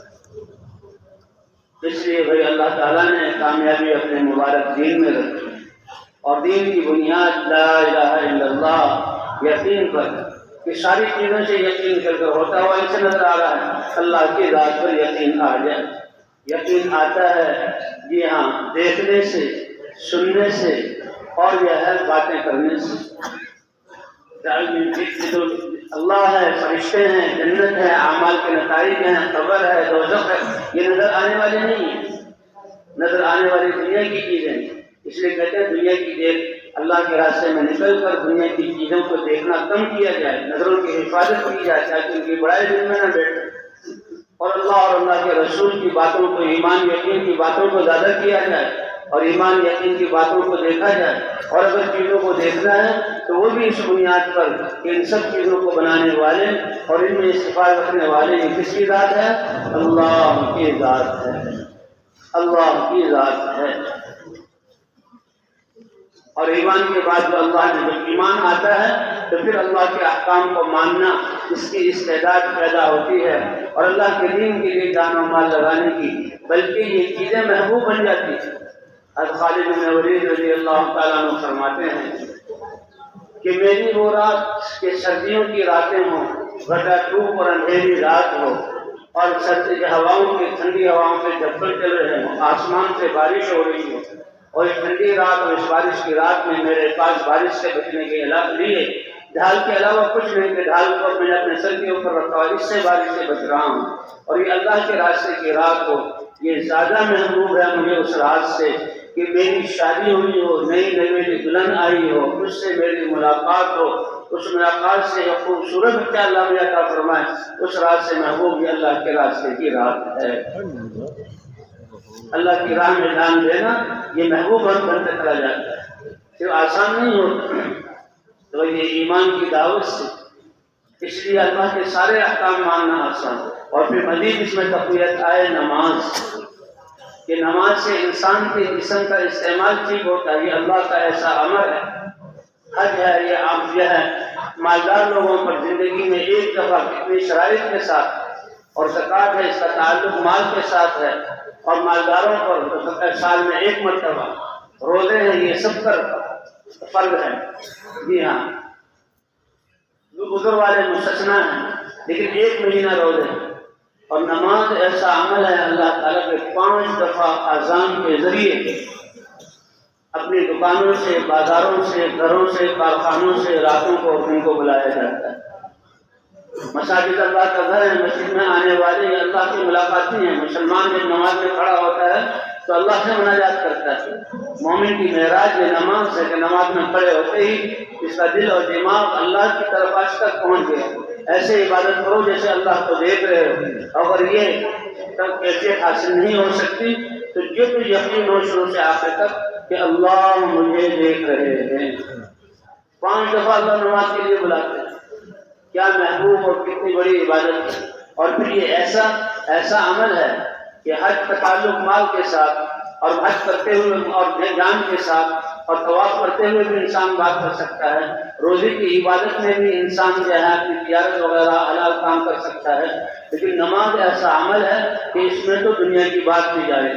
اس لیے بھائی اللہ تعالیٰ نے کامیابی اپنے مبارک دین میں رکھی، اور دین کی بنیاد لا الہ الا اللہ، یقین پر، کہ ساری چیزوں سے یقین کر کے ہوتا ہوا ان سے نظر آ رہا ہے، اللہ کی ذات پر یقین آ جائے۔ یقین آتا ہے جی ہاں دیکھنے سے، سننے سے، اور یہ ہے باتیں کرنے سے۔ اللہ ہے، فرشتے ہیں، جنت ہے، اعمال کے نتائج ہیں، قبر ہے، دوزخ ہے، یہ نظر آنے والے نہیں ہیں، نظر آنے والی دنیا کی چیزیں ہیں۔ اس لیے کہتے ہیں دنیا کی دیکھ، اللہ کے راستے میں نکل کر دنیا کی چیزوں کو دیکھنا کم کیا جائے، نظروں کی حفاظت کی جائے تاکہ ان کی بڑائی دل میں نہ بیٹھے، اور اللہ اور اللہ کے رسول کی باتوں کو، ایمان یقین کی باتوں کو زیادہ کیا جائے، اور ایمان یقین کی باتوں کو دیکھا جائے۔ اور اگر چیزوں کو دیکھنا ہے تو وہ بھی اس بنیاد پر کہ ان سب چیزوں کو بنانے والے اور ان میں استفادہ رکھنے والے یہ کس کی ذات ہے؟ اللہ کی ذات ہے، اللہ کی ذات ہے۔ اور ایمان کے بعد جو اللہ نے جب ایمان آتا ہے تو پھر اللہ کے احکام کو ماننا، اس کی استعداد پیدا ہوتی ہے، اور اللہ کے دین کے لیے جان و مال لگانے کی، بلکہ یہ چیزیں محبوب بن جاتی ہیں۔ حضرت خالد بن ولید رضی اللہ تعالیٰ عنہ فرماتے ہیں کہ میری وہ رات کہ سردیوں کی راتیں ہوں، گھٹا ٹوپ اور اندھیری رات ہو، اور سردی ہواؤں کی ٹھنڈی ہواؤں کے جھپکے چل رہے ہوں، آسمان سے بارش ہو رہی ہو، اور اس ٹھنڈی رات اور اس بارش کی رات میں میرے پاس بارش سے بچنے کے لیے ڈھال کے علاوہ کچھ نہیں کہ ڈھال کو میں نے اپنے سر کے اوپر رکھا اور اس سے بارش سے بچ رہا ہوں، اور یہ اللہ کے راستے کی رات ہو، یہ زیادہ محبوب ہے مجھے اس رات سے کہ میری شادی ہوئی ہو، نئی نویلی دلہن آئی ہو، اس سے میری ملاقات ہو، اس ملاقات سے خوبصورت بچہ اللہ مجھے عطا فرمائے، اس رات سے محبوب یہ اللہ کے راستے کی رات ہے۔ اللہ کی راہ میں جان دینا یہ محبوب بنتے چلا جاتا ہے، صرف آسان نہیں ہوتا، تو یہ ایمان کی دعوت سے، اس لیے اللہ کے سارے احکام ماننا آسان، اور پھر مزید اس میں تقویت آئے نماز، کہ نماز سے انسان کے جسم کا استعمال ٹھیک ہوتا ہے، یہ اللہ کا ایسا امر ہے۔ حج ہے، یہ عام یہ ہے، مالدار لوگوں پر زندگی میں ایک دفعہ کتنی شرائط کے ساتھ، اور زکوٰۃ ہے اس کا تعلق مال کے ساتھ ہے، اور مالداروں پر سال میں ایک مرتبہ، روزے ہیں یہ سب پر فرض ہے، جی ہاں، گزر والے مستثنیٰ ہیں، لیکن ایک مہینہ روزے ہیں۔ اور نماز ایسا عمل ہے اللہ تعالیٰ کے 5 دفعہ اذان کے ذریعے اپنی دکانوں سے، بازاروں سے، گھروں سے، کارخانوں سے راتوں کو اور دن کو بلایا جاتا ہے۔ مساجد اللہ کا گھر ہے، مسجد میں آنے والے یہ اللہ کی ملاقاتی ہیں۔ مسلمان جب نماز میں کھڑا ہوتا ہے تو اللہ سے مناجات کرتا ہے۔ مومن کی معراج یہ نماز ہے کہ نماز میں کھڑے ہوتے ہی اس کا دل اور دماغ اللہ کی طرف آج تک پہنچ گیا۔ ایسے عبادت کرو جیسے اللہ کو دیکھ رہے ہو، اگر یہ کیفیت حاصل نہیں ہو سکتی تو یہ تو یقین ہو شروع سے آخر تک کہ اللہ مجھے دیکھ رہے ہیں۔ 5 دفعہ اللہ نماز کے لیے بلاتے ہیں، کیا محبوب اور کتنی بڑی عبادت ہے۔ اور پھر یہ ایسا عمل ہے کہ حج کا تعلق مال کے ساتھ، اور حج کرتے ہوئے اور جان کے ساتھ، اور طواف کرتے ہوئے بھی انسان بات کر سکتا ہے، روزے کی عبادت میں بھی انسان جو ہے اپنی تجارت وغیرہ حلال کام کر سکتا ہے، لیکن نماز ایسا عمل ہے کہ اس میں تو دنیا کی بات بھی جائے،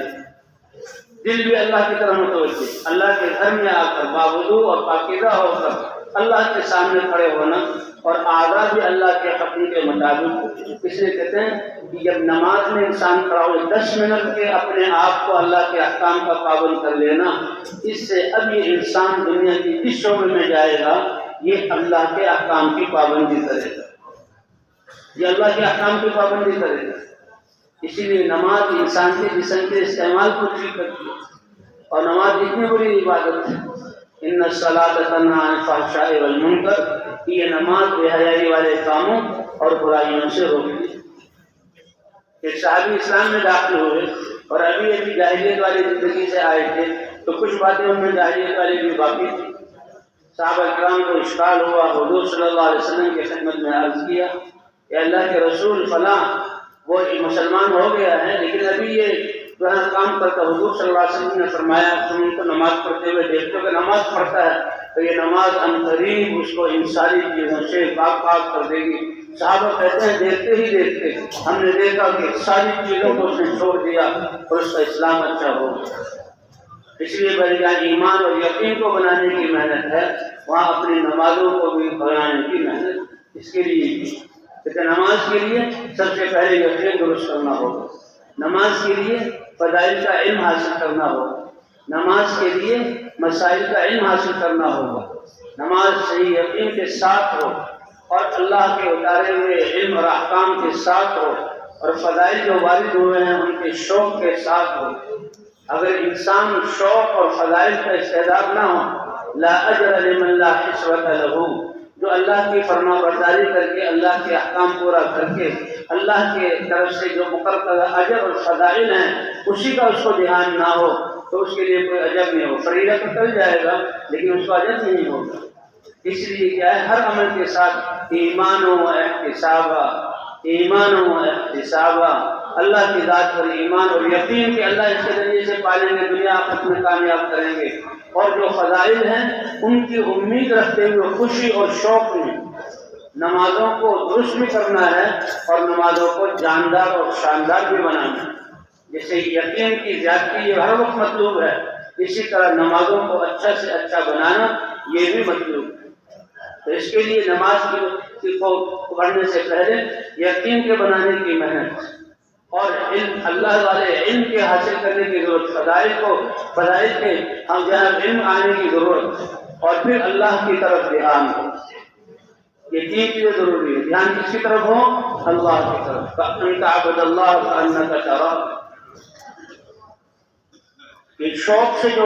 دل بھی اللہ کی طرف متوجہ، اللہ کے گھر میں آ کر باوضو اور پاکیزہ ہو کر اللہ کے سامنے کھڑے ہونا، اور اعضاء بھی اللہ کے حکم کے مطابق، اس لیے کہتے ہیں کہ جب نماز میں انسان کھڑا ہو 10 منٹ کے اپنے آپ کو اللہ کے احکام کا پابند کر لینا، اس سے اب یہ انسان دنیا کی جس شعبے میں جائے گا یہ اللہ کے احکام کی پابندی کرے گا، یہ اللہ کے احکام کی پابندی کرے گا۔ اسی لیے نماز انسان کے جسم کے استعمال کو ٹھیک کرتی ہے، اور نماز اتنی بڑی عبادت ہے، ان الصلاۃ تنہی عن الفحشاء والمنکر، یہ نماز بے حیائی والے کاموں اور برائیوں سے روکتی ہے۔ ایک صحابی اسلام میں داخل ہوئے اور ابھی جاہلیت والی زندگی سے آئے تھے، تو کچھ باتیں ان میں جاہلیت والی بھی باقی تھی۔ صحابہ کرام کو اشکال ہوا، حضور صلی اللہ علیہ وسلم کی خدمت میں عرض کیا کہ اللہ کے رسول فلاں وہ مسلمان ہو گیا ہے، لیکن ابھی یہ جو ہے کام کرتا۔ حضور صلی اللہ علیہ وسلم نے فرمایا تم ان کو نماز پڑھتے ہوئے دیکھتے ہو کہ نماز پڑھتا ہے تو یہ نماز عنقریب اس کو ان ساری چیزوں سے پاک کر دے گی۔ صحابہ کہتے ہیں دیکھتے ہی دیکھتے ہم نے دیکھا کہ ساری چیزوں کو اس نے چھوڑ دیا اور اس کا اسلام اچھا ہو گیا۔ اس لیے بھائی جہاں ایمان اور یقین کو بنانے کی محنت ہے، وہاں اپنی نمازوں کو بھی بنانے کی محنت اس کے لیے کی، کیونکہ نماز کے لیے سب سے پہلے یقین درست کرنا ہوگا، نماز کے لیے فضائل کا علم حاصل کرنا ہوگا، نماز کے لیے مسائل کا علم حاصل کرنا ہوگا، نماز صحیح یقین کے ساتھ ہو اور اللہ کے اتارے ہوئے علم اور احکام کے ساتھ ہو، اور فضائل جو وارد ہوئے ہیں ان کے شوق کے ساتھ ہو۔ اگر انسان شوق اور فضائل کا استعداد نہ ہو، لا اجر لمن لا حسرت لہ، جو اللہ کی فرما برداری کر کے اللہ کے احکام پورا کر کے اللہ کے طرف سے جو مقررہ اجر اور فضائل ہیں اسی کا اس کو دھیان نہ ہو تو اس کے لیے کوئی اجر نہیں ہو۔ فریضہ تو چل جائے گا لیکن اس کو اجر نہیں ہوگا۔ اس لیے کیا ہے، ہر عمل کے ساتھ ایمان و احتسابہ، ایمان و احتسابہ، اللہ کی ذات پر ایمان اور یقین کہ اللہ اس کے ذریعے سے پالیں گے، دنیا آخرت میں کامیاب کریں گے، اور جو فضائل ہیں ان کی امید رکھتے ہوئے خوشی اور شوق میں نمازوں کو درست بھی کرنا ہے اور نمازوں کو جاندار اور شاندار بھی بنانا ہے۔ جیسے یقین کی زیادتی یہ ہر وقت مطلوب ہے، اسی طرح نمازوں کو اچھا سے اچھا بنانا یہ بھی مطلوب ہے۔ تو اس کے لیے نماز کو پڑھنے سے پہلے یقین کے بنانے کی محنت اور علم، اللہ والے علم کے حاصل کرنے کی ضرورت، فضائل کے ہم جہاں علم آنے کی ضرورت، اور پھر اللہ کی طرف دھیان ہو۔ یہ 3 چیزیں ضروری ہے۔ دھیان کس کی طرف ہو؟ اللہ کی طرف۔ ان تعبد اللہ کأنک تراہ، کہ شوق سے جو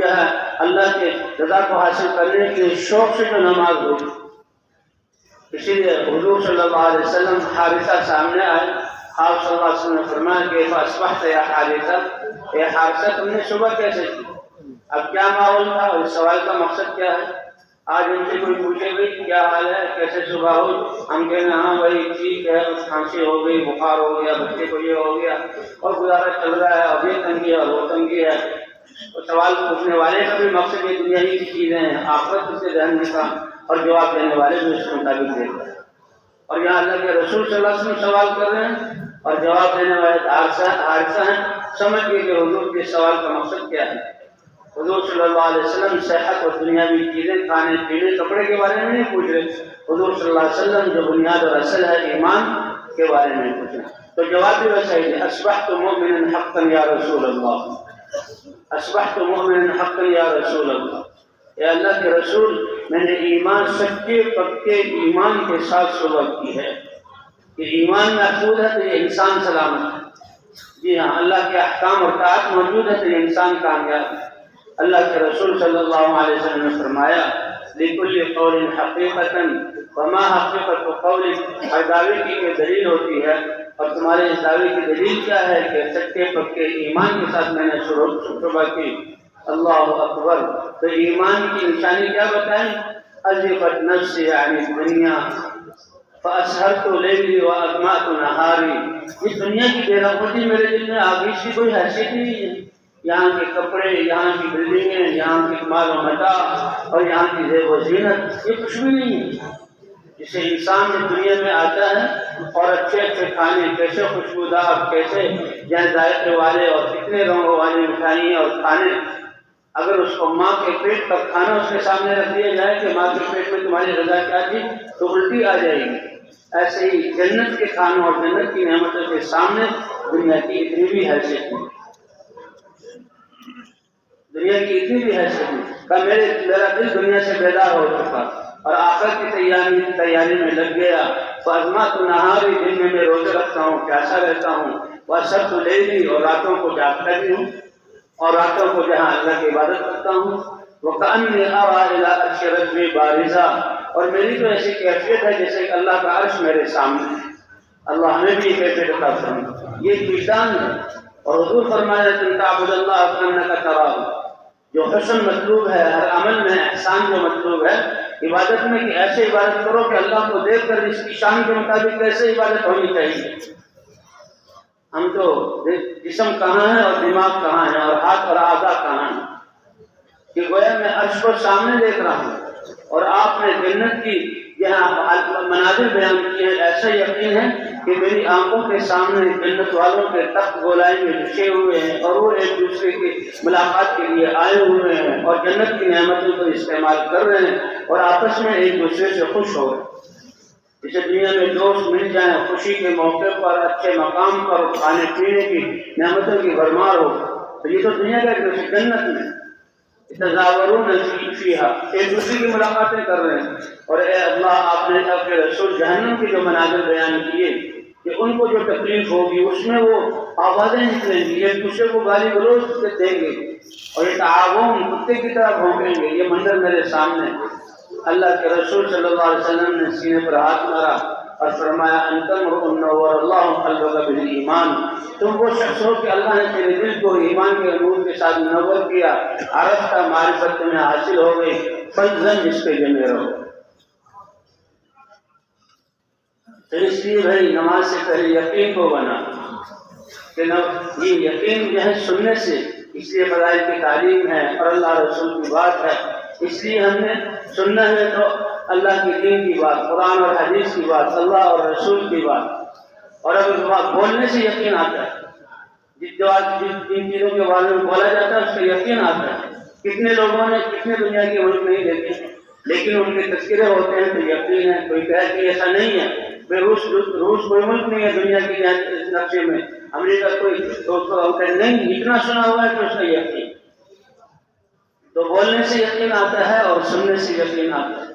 ہے اللہ کے رضا کو حاصل کرنے کے شوق سے جو نماز ہوئی، اسی لیے حضور صلی اللہ علیہ وسلم حارثہ سامنے آئے، آپ صلی اللہ علیہ وسلم نے فرمایا کہ فاصبحت یا حارثہ، اے حارثہ تم نے صبح کیسے کی؟ اب کیا ماحول تھا اور اس سوال کا مقصد کیا ہے؟ آج ان سے کوئی پوچھے گی کیا حال ہے، کیسے صبح ہوئی، ہم کہیں ہاں بھائی ٹھیک ہے، کھانسی ہو گئی، بخار ہو گیا، بچے کو یہ ہو گیا، اور گزارا چل رہا ہے، اور یہ تنگی ہے اور وہ تنگی ہے۔ اور سوال پوچھنے والے کا بھی مقصد یہ دنیا ہی کی چیزیں ہیں، آخرت اس کے ذہن میں کا، اور جواب دینے والے بھی اس کے مطابق دے رہے ہیں۔ اور یہاں اللہ کے رسول صلی اللہ علیہ وسلم سوال کر رہے ہیں اور جواب دینے والے حارثہ ہیں۔ سمجھئے کہ حضور کے سوال کا مقصد کیا ہے۔ حضور صلی اللہ علیہ وسلم صحت اور دنیاوی چیزیں، کھانے پینے کپڑے کے بارے میں نہیں پوچھ رہے، حضور صلی اللہ علیہ وسلم جو بنیاد اور اصل ہے ایمان کے بارے میں پوچھ رہے۔ تو جواب بھی ویسا ہی ہے، اصبحت مؤمنا حقا یا رسول اللہ، اصبحت مؤمنا حقا یا رسول اللہ، اے اللہ کے رسول میں نے ایمان، سچے پکے ایمان کے ساتھ صبح کی ہے۔ یہ ایمان محفوظ ہے تو یہ انسان سلامت ہے۔ جی ہاں، اللہ کے احکام اور طاعت موجود ہے تو یہ انسان کامیاب ہے۔ اللہ کے رسول صلی اللہ علیہ وسلم نے فرمایا لِكُلِّ قَوْلٍ حَقِيقَةً وَمَا حَقِيقَةُ قَوْلٍ، ہر دعوے کی ایک دلیل ہوتی ہے، اور تمہارے اس دعوے کی دلیل کیا ہے کہ سچے پکے ایمان کے ساتھ میں نے صبح کی۔ اللہ اکبر۔ تو ایمان کی نشانی کیا بتائیں؟ أزفت نفسی یعنی دنیا، فأسہرت لیلی وأغمأت نہاری، یہ دنیا کی بے رغبتی میرے دل میں آگئی، اس کی کوئی حیثیت ہی نہیں ہے۔ یہاں کے کپڑے، یہاں کی بلڈنگیں، یہاں کی مال و متاع اور یہاں کی زیب و زینت، یہ کچھ بھی نہیں ہے۔ جسے انسان جو دنیا میں آتا ہے اور اچھے اچھے کھانے، کیسے خوشبودار، کیسے یہاں ذائقے والے اور کتنے رنگوں والی مٹھائیاں اور کھانے، اگر اس کو ماں کے پیٹ کا کھانا اس کے سامنے رکھ دیا جائے کہ ماں کے پیٹ میں تمہاری غذا کیا تھی، تو الٹی آ جائے گی۔ ایسے ہی جنت کے کھانوں اور جنت کی نعمتوں کے سامنے دنیا کی اتنی بھی حیثیت نہیں، دنیا کی اتنی بھی حیثیت نہیں کہ میرا دل دنیا سے بیدار ہو چکا اور آخرت کی تیاری میں لگ گیا۔ فأغمأت نہاری، دن میں روزے رکھتا ہوں، پیاسا رہتا ہوں، وأسہرت لیلی، اور راتوں کو جاگتا بھی ہوں، اور راتوں کو جہاں اللہ کی عبادت کرتا ہوں۔ وَكَأَنِّي أَرَىٰ إِلَىٰ عَرْشِ رَبِّي بَارِزًا، اور میری تو ایسی کیفیت ہے جیسے کہ اللہ کا عرش میرے سامنے ہے۔ اللہ ہمیں بھی یہ کیفیت عطا فرمائے، یہ ایک وجدان ہے۔ اور حضور فرمایا أَن تَعْبُدَ اللَّهَ كَأَنَّكَ تَرَاهُ، جو حسن مطلوب ہے، ہر عمل میں احسان جو مطلوب ہے عبادت میں، کہ ایسے عبادت کرو کہ اللہ کو دیکھ کر اس کی شان کے مطابق کیسے عبادت ہونی چاہیے۔ ہم تو جسم کہاں ہے اور دماغ کہاں ہے اور ہاتھ اور اعضاء کہاں ہیں، کہ گویا میں عرش کو سامنے دیکھ رہا ہوں اور آپ نے جنت کی یہاں مناظر بیان کیے ہیں، ایسا یقین ہے کہ میری آنکھوں کے سامنے جنت والوں کے تخت گولائی میں بچھے ہوئے ہیں اور وہ ایک دوسرے کی ملاقات کے لیے آئے ہوئے ہیں اور جنت کی نعمتوں کو استعمال کر رہے ہیں اور آپس میں ایک دوسرے سے خوش ہو رہے ہیں۔ جسے دنیا میں دوست مل جائیں، خوشی کے موقع پر، اچھے مقام پر، کھانے پینے کی نعمتوں کی بھرمار ہو، تو یہ تو دنیا کا ایک جنت میں تزاورون فیہا، ایک دوسرے کی ملاقاتیں کر رہے ہیں۔ اور اے اللہ، آپ نے اپنے رسول جہنم کے جو مناظر بیان کیے کہ ان کو جو تکلیف ہوگی اس میں وہ آوازیں نکلیں گی، ایک دوسرے کو گالی گلوچ دیں گے اور یہ تعاون کتے کی طرح بھونکیں گے، یہ منظر میرے سامنے۔ اللہ کے رسول صلی اللہ علیہ وسلم نے سینے پر ہاتھ مارا اور فرمایا انت امرؤ نور اللہ قلبک بالایمان، تم وہ شخص ہو کہ اللہ نے تیرے دل کو ایمان کے نور کے ساتھ منور کیا، عرفت معرفت تمہیں حاصل ہو گئی، فالزم اس پہ جمے رہو۔ تو اس لیے بھائی نماز سے پہلے یقین کو بنا کہ یہ یقین جو ہے سننے سے، اس لیے فضائل کی تعلیم ہے اور اللہ رسول کی بات ہے، اس لیے ہم نے سننا ہے تو اللہ کی دین کی بات، قرآن اور حدیث کی بات، اللہ اور رسول کی بات، اور اگر بات بولنے سے یقین آتا ہے، جن چیزوں کے بارے میں بولا جاتا ہے اس کا یقین آتا ہے۔ کتنے لوگوں نے کتنے دنیا کے ملک نہیں دیکھے لیکن ان کے تذکرے ہوتے ہیں تو یقین ہے۔ کوئی کہے کہ ایسا نہیں ہے، روس کوئی ملک نہیں ہے دنیا کے نقشے میں، امریکہ کوئی، تو نہیں، اتنا سنا ہوا ہے کہ اس کا یقین۔ تو بولنے سے یقین آتا ہے اور سننے سے یقین آتا ہے۔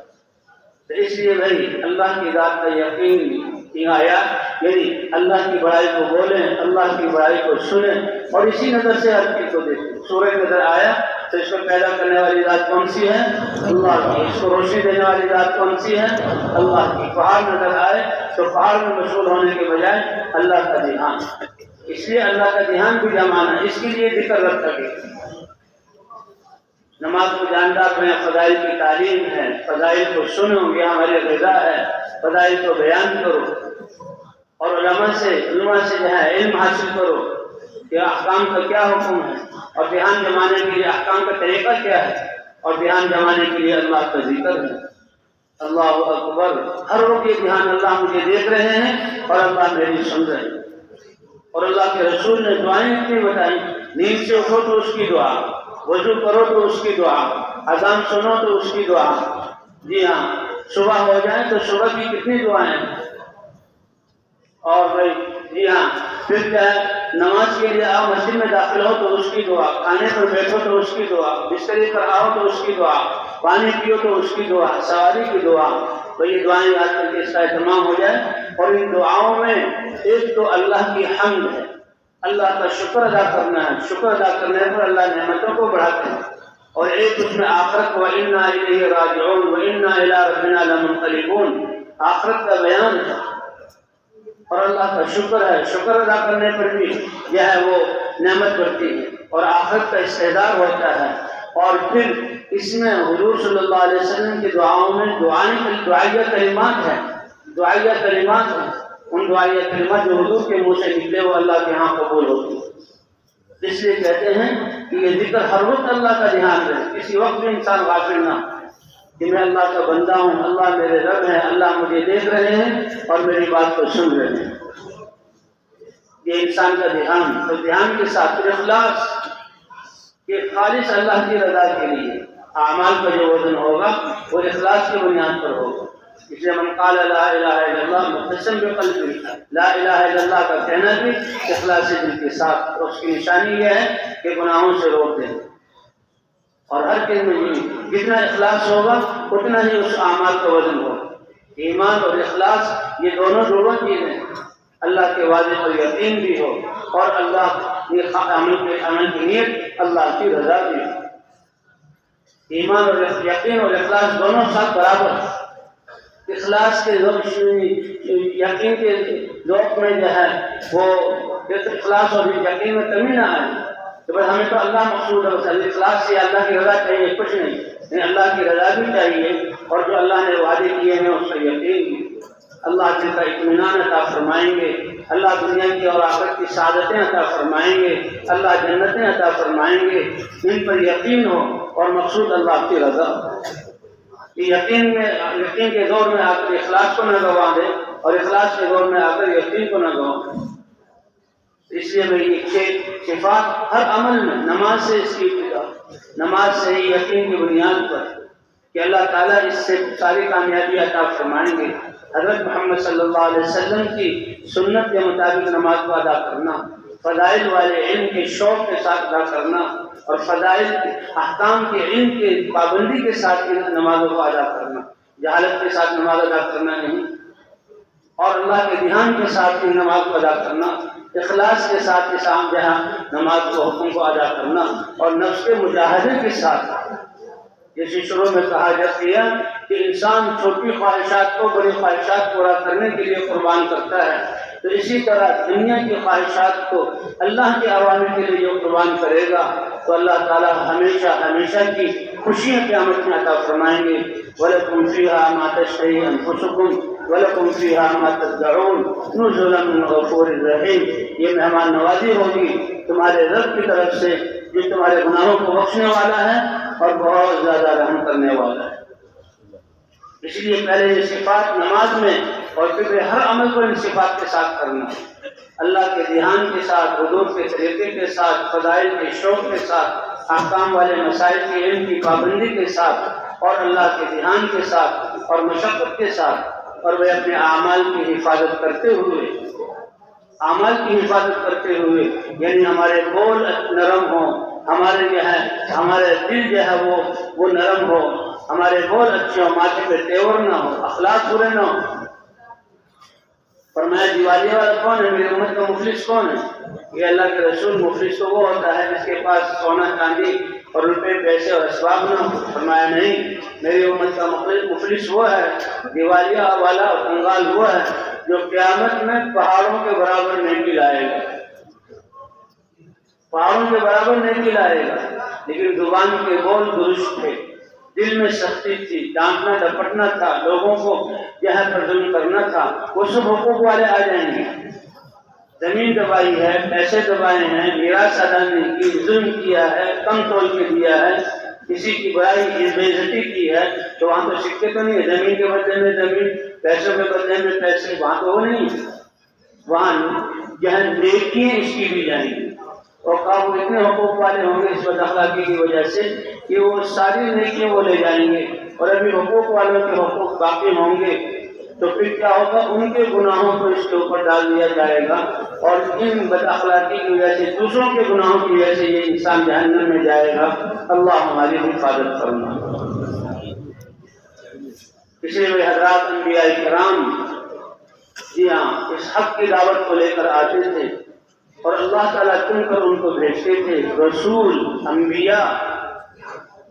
تو اس لیے بھائی اللہ کی ذات کا یقین آیا یعنی اللہ کی بڑائی کو بولیں، اللہ کی بڑائی کو سنیں اور اسی نظر سے ہر چیز کو دیکھیں۔ سورج نظر آیا تو اس کو پیدا کرنے والی ذات کون سی ہے؟ اللہ کی۔ اس کو روشنی دینے والی ذات کون سی ہے؟ اللہ کی۔ پہاڑ نظر آئے تو پہاڑ میں مشغول ہونے کے بجائے اللہ کا دھیان، اس لیے اللہ کا دھیان بھی جمانا ہے، اس کے لیے ذکر رکھا گیا۔ نماز کو جاندار میں فضائل کی تعلیم ہے، فضائل کو سنو، یہ ہماری غذا ہے، فضائل کو بیان کرو اور علماء سے جو ہے علم حاصل کرو کہ احکام کا کیا حکم ہے اور دھیان جمانے کے لیے احکام کا طریقہ کیا ہے اور دھیان جمانے کے لیے اللہ کا ذکر ہے۔ اللہ اکبر، ہر وقت یہ دھیان اللہ مجھے دیکھ رہے ہیں اور اللہ میری سن رہے ہیں۔ اور اللہ کے رسول نے دعائیں اتنی بتائیں، نیند سے اٹھو تو اس کی دعا، وضو کرو تو اس کی دعا، اذان سنو تو اس کی دعا، جی ہاں صبح ہو جائے تو صبح کی کتنی دعائیں، اور بھائی جی ہاں پھر کیا ہے، نماز کے لیے آؤ مسجد میں داخل ہو تو اس کی دعا، کھانے پر بیٹھو تو اس کی دعا، بسترے پر آؤ تو اس کی دعا، پانی پیو تو اس کی دعا، سواری کی دعا۔ تو یہ دعائیں یاد کر کے اس کا اہتمام ہو جائے۔ اور ان دعاؤں میں ایک تو اللہ کی حمد ہے، اللہ کا شکر ادا کرنا ہے، شکر ادا کرنے پر اللہ نعمتوں کو بڑھاتے ہیں، اور ایک اس میں آخرت وَإِنَّا إِلَيْهِ رَاجِعُونَ وَإِنَّا إِلَىٰ رَبِّنَا لَمُنْقَلِبُونَ، آخرت کا بیان ہے اور اللہ کا شکر ہے، شکر ادا کرنے پر بھی جو ہے وہ نعمت بڑھتی ہے اور آخرت کا استعداد ہوتا ہے۔ اور پھر اس میں حضور صلی اللہ علیہ وسلم کی دعاؤں میں دعائیہ کلمات ہیں، دعائیہ کلمات ہیں، ان دعائیہ کلمات جو حضور کے منہ سے نکلے وہ اللہ کے ہاں قبول ہوتی ہیں۔ اس لیے کہتے ہیں کہ یہ ذکر ہر وقت اللہ کا دھیان رہے، کسی وقت بھی انسان غافل نہ کہ میں اللہ کا بندہ ہوں، اللہ میرے رب ہیں، اللہ مجھے دیکھ رہے ہیں اور میری بات کو سن رہے ہیں۔ یہ انسان کا دھیان، تو دھیان کے ساتھ پھر اخلاص کہ خالص اللہ کی رضا کے لیے اعمال کا جو وزن ہوگا وہ اخلاص کی بنیاد پر ہوگا۔ اس لیے من قال لا الہ الا اللہ مخلصا بقلبہ، لا الہ الا اللہ کا کہنا بھی اخلاص دل کے ساتھ، اور اس کی نشانی یہ ہے کہ گناہوں سے روک دیں۔ اور ہر چیز میں جتنا اخلاص ہوگا اتنا ہی اس اعمال کا وزن ہوگا۔ ایمان اور اخلاص یہ دونوں جڑواں چیزیں، اللہ کے وعدے پر یقین بھی ہو اور اللہ کے عمل کی نیت اللہ کی رضا بھی ہو۔ ایمان اور یقین اور اخلاص دونوں ساتھ برابر، اخلاص کے یقین کے ذوق میں جو ہے وہ اخلاص اور یقین میں کمی نہ آئے کہ بس ہمیں تو اللہ مقصود ہے، اخلاص سے اللہ کی رضا چاہیے، کچھ نہیں، لیکن اللہ کی رضا بھی چاہیے اور جو اللہ نے وعدے کیے ہیں اس کا یقین بھی۔ اللہ دل کا اطمینان عطا فرمائیں گے، اللہ دنیا کی اور آخرت کی سعادتیں عطا فرمائیں گے، اللہ جنتیں عطا فرمائیں گے، ان پر یقین ہو اور مقصود اللہ کی رضا۔ یقین کے دور میں آ کر اخلاص کو نہ گوا دے اور اخلاص کے دور میں آ کر یقین کو نہ گوا دے۔ اس لیے میری صفات ہر عمل میں، نماز سے اس کی ابتدا، نماز سے ہی یقین کی بنیاد پر کہ اللہ تعالیٰ اس سے ساری کامیابی عطا فرمائیں گے۔ حضرت محمد صلی اللہ علیہ وسلم کی سنت کے مطابق نماز کو ادا کرنا، فضائل والے علم کے شوق کے ساتھ ادا کرنا اور فضائل احکام کے علم کی پابندی کے ساتھ نمازوں کو ادا کرنا، جہالت کے ساتھ نماز ادا کرنا نہیں، اور اللہ کے دھیان کے ساتھ نماز کو ادا کرنا، اخلاص کے ساتھ جہاں نماز کو حکم کو ادا کرنا اور نفس کے مجاہدے کے ساتھ، جیسے شروع میں کہا جاتا ہے کہ انسان چھوٹی خواہشات کو بڑی خواہشات پورا کرنے کے لیے قربان کرتا ہے، تو اسی طرح دنیا کی خواہشات کو اللہ کے عوامل کے لیے جو قربان کرے گا تو اللہ تعالیٰ ہمیشہ ہمیشہ کی خوشیاں قیامت میں عطا فرمائیں گے۔ وَلَكُمْ فِيهَا مَا تَشْتَهِي أَنفُسُكُمْ وَلَكُمْ فِيهَا مَا تَدَّعُونَ نُزُلًا مِّنْ غَفُورٍ رَّحِيمٍ۔ یہ مہمان نوازی ہوگی تمہارے رب کی طرف سے جو تمہارے گناہوں کو بخشنے والا ہے اور بہت زیادہ رحم کرنے والا ہے۔ اس لیے پہلے یہ صفات نماز میں اور پھر ہر عمل کو ان صفات کے ساتھ کرنا، اللہ کے دھیان کے ساتھ، حضور کے طریقے کے ساتھ، فضائل کے شوق کے ساتھ، احکام والے مسائل کے علم کی پابندی کے ساتھ اور اللہ کے دھیان کے ساتھ اور مشقت کے ساتھ، اور وہ اپنے اعمال کی حفاظت کرتے ہوئے، اعمال کی حفاظت کرتے ہوئے، یعنی ہمارے بول نرم ہوں، ہمارے جو ہے ہمارے دل جو ہے وہ نرم ہو، ہمارے بول اچھے ہوں، ماتھے پہ تیور نہ ہو، اخلاق برے نہ ہو، فرمایا دیوالیہ والا کون ہے؟ میری امت کا مفلس کون ہے؟ یہ اللہ کے رسول مفلس تو وہ ہوتا ہے جس کے پاس سونا چاندی اور روپے پیسے اور اسباب نہ ہو۔ فرمایا نہیں، میری امت کا مفلس وہ ہے، دیوالیہ والا اور کنگال وہ ہے جو قیامت میں پہاڑوں کے برابر نیکی لائے گا، پہاڑوں کے برابر نیکی لائے گا، لیکن زبان کے بول درست تھے، دل میں سختی تھی، ڈانٹنا ڈپٹنا تھا، لوگوں کو یہاں پر ظلم کرنا تھا، وہ سب حقوق والے آ جائیں گے۔ زمین دبائی ہے، پیسے دبائے ہیں، میراث ادا نہیں کی، ظلم کیا ہے، کم تول کے دیا ہے، کسی کی برائی بے عزتی کی ہے، تو وہاں تو سکے تو نہیں ہے، زمین کے بدلے میں زمین، پیسوں کے بدلے میں پیسے، وہاں تو وہ نہیں ہے، وہاں جہاں نیکیاں اس کی بھی جائیں گی، اور وہ اتنے حقوق والے ہوں گے اس بد اخلاقی کی وجہ سے کہ وہ ساری نیکیاں وہ لے جائیں گے، اور ابھی حقوق والوں کے حقوق باقی ہوں گے، تو پھر کیا ہوگا؟ ان کے گناہوں کو اس کے اوپر ڈال دیا جائے گا، اور ان بد اخلاقی کی وجہ سے، دوسروں کے گناہوں کی وجہ سے یہ انسان جہنم میں جائے گا۔ اللہ ہماری حفاظت فرما۔ پچھلے ہوئے حضرات انبیاء کرام جی ہاں اس حق کی دعوت کو لے کر آتے تھے، اور اللہ تعالیٰ چن کر ان کو بھیجتے تھے، رسول، انبیاء،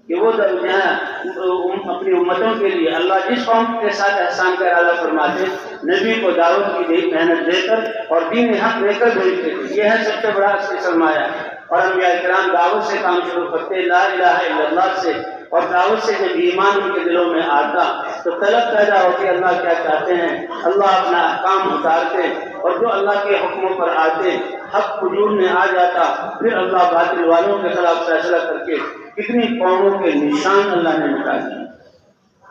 کہ وہ اپنی امتوں کے لیے اللہ جس قوم کے ساتھ احسان کا ارادہ فرماتے نبی کو دعوت کی محنت دے کر اور دین حق دے کر بھیجتے تھے۔ یہ ہے سب سے بڑا اس کی سرمایہ، اور انبیاء کرام دعوت سے کام شروع کرتے، لا الہ الا اللہ سے، اور دعوت سے جب ایمان ان کے دلوں میں آتا تو طلب پیدا ہوتی اللہ کیا چاہتے ہیں، اللہ اپنا احکام اتارتے، اور جو اللہ کے حکموں پر آتے حق وجود میں آ جاتا، پھر اللہ باطل والوں کے خلاف فیصلہ کر کے کتنی قوموں کے نشان اللہ نے مٹا دیے۔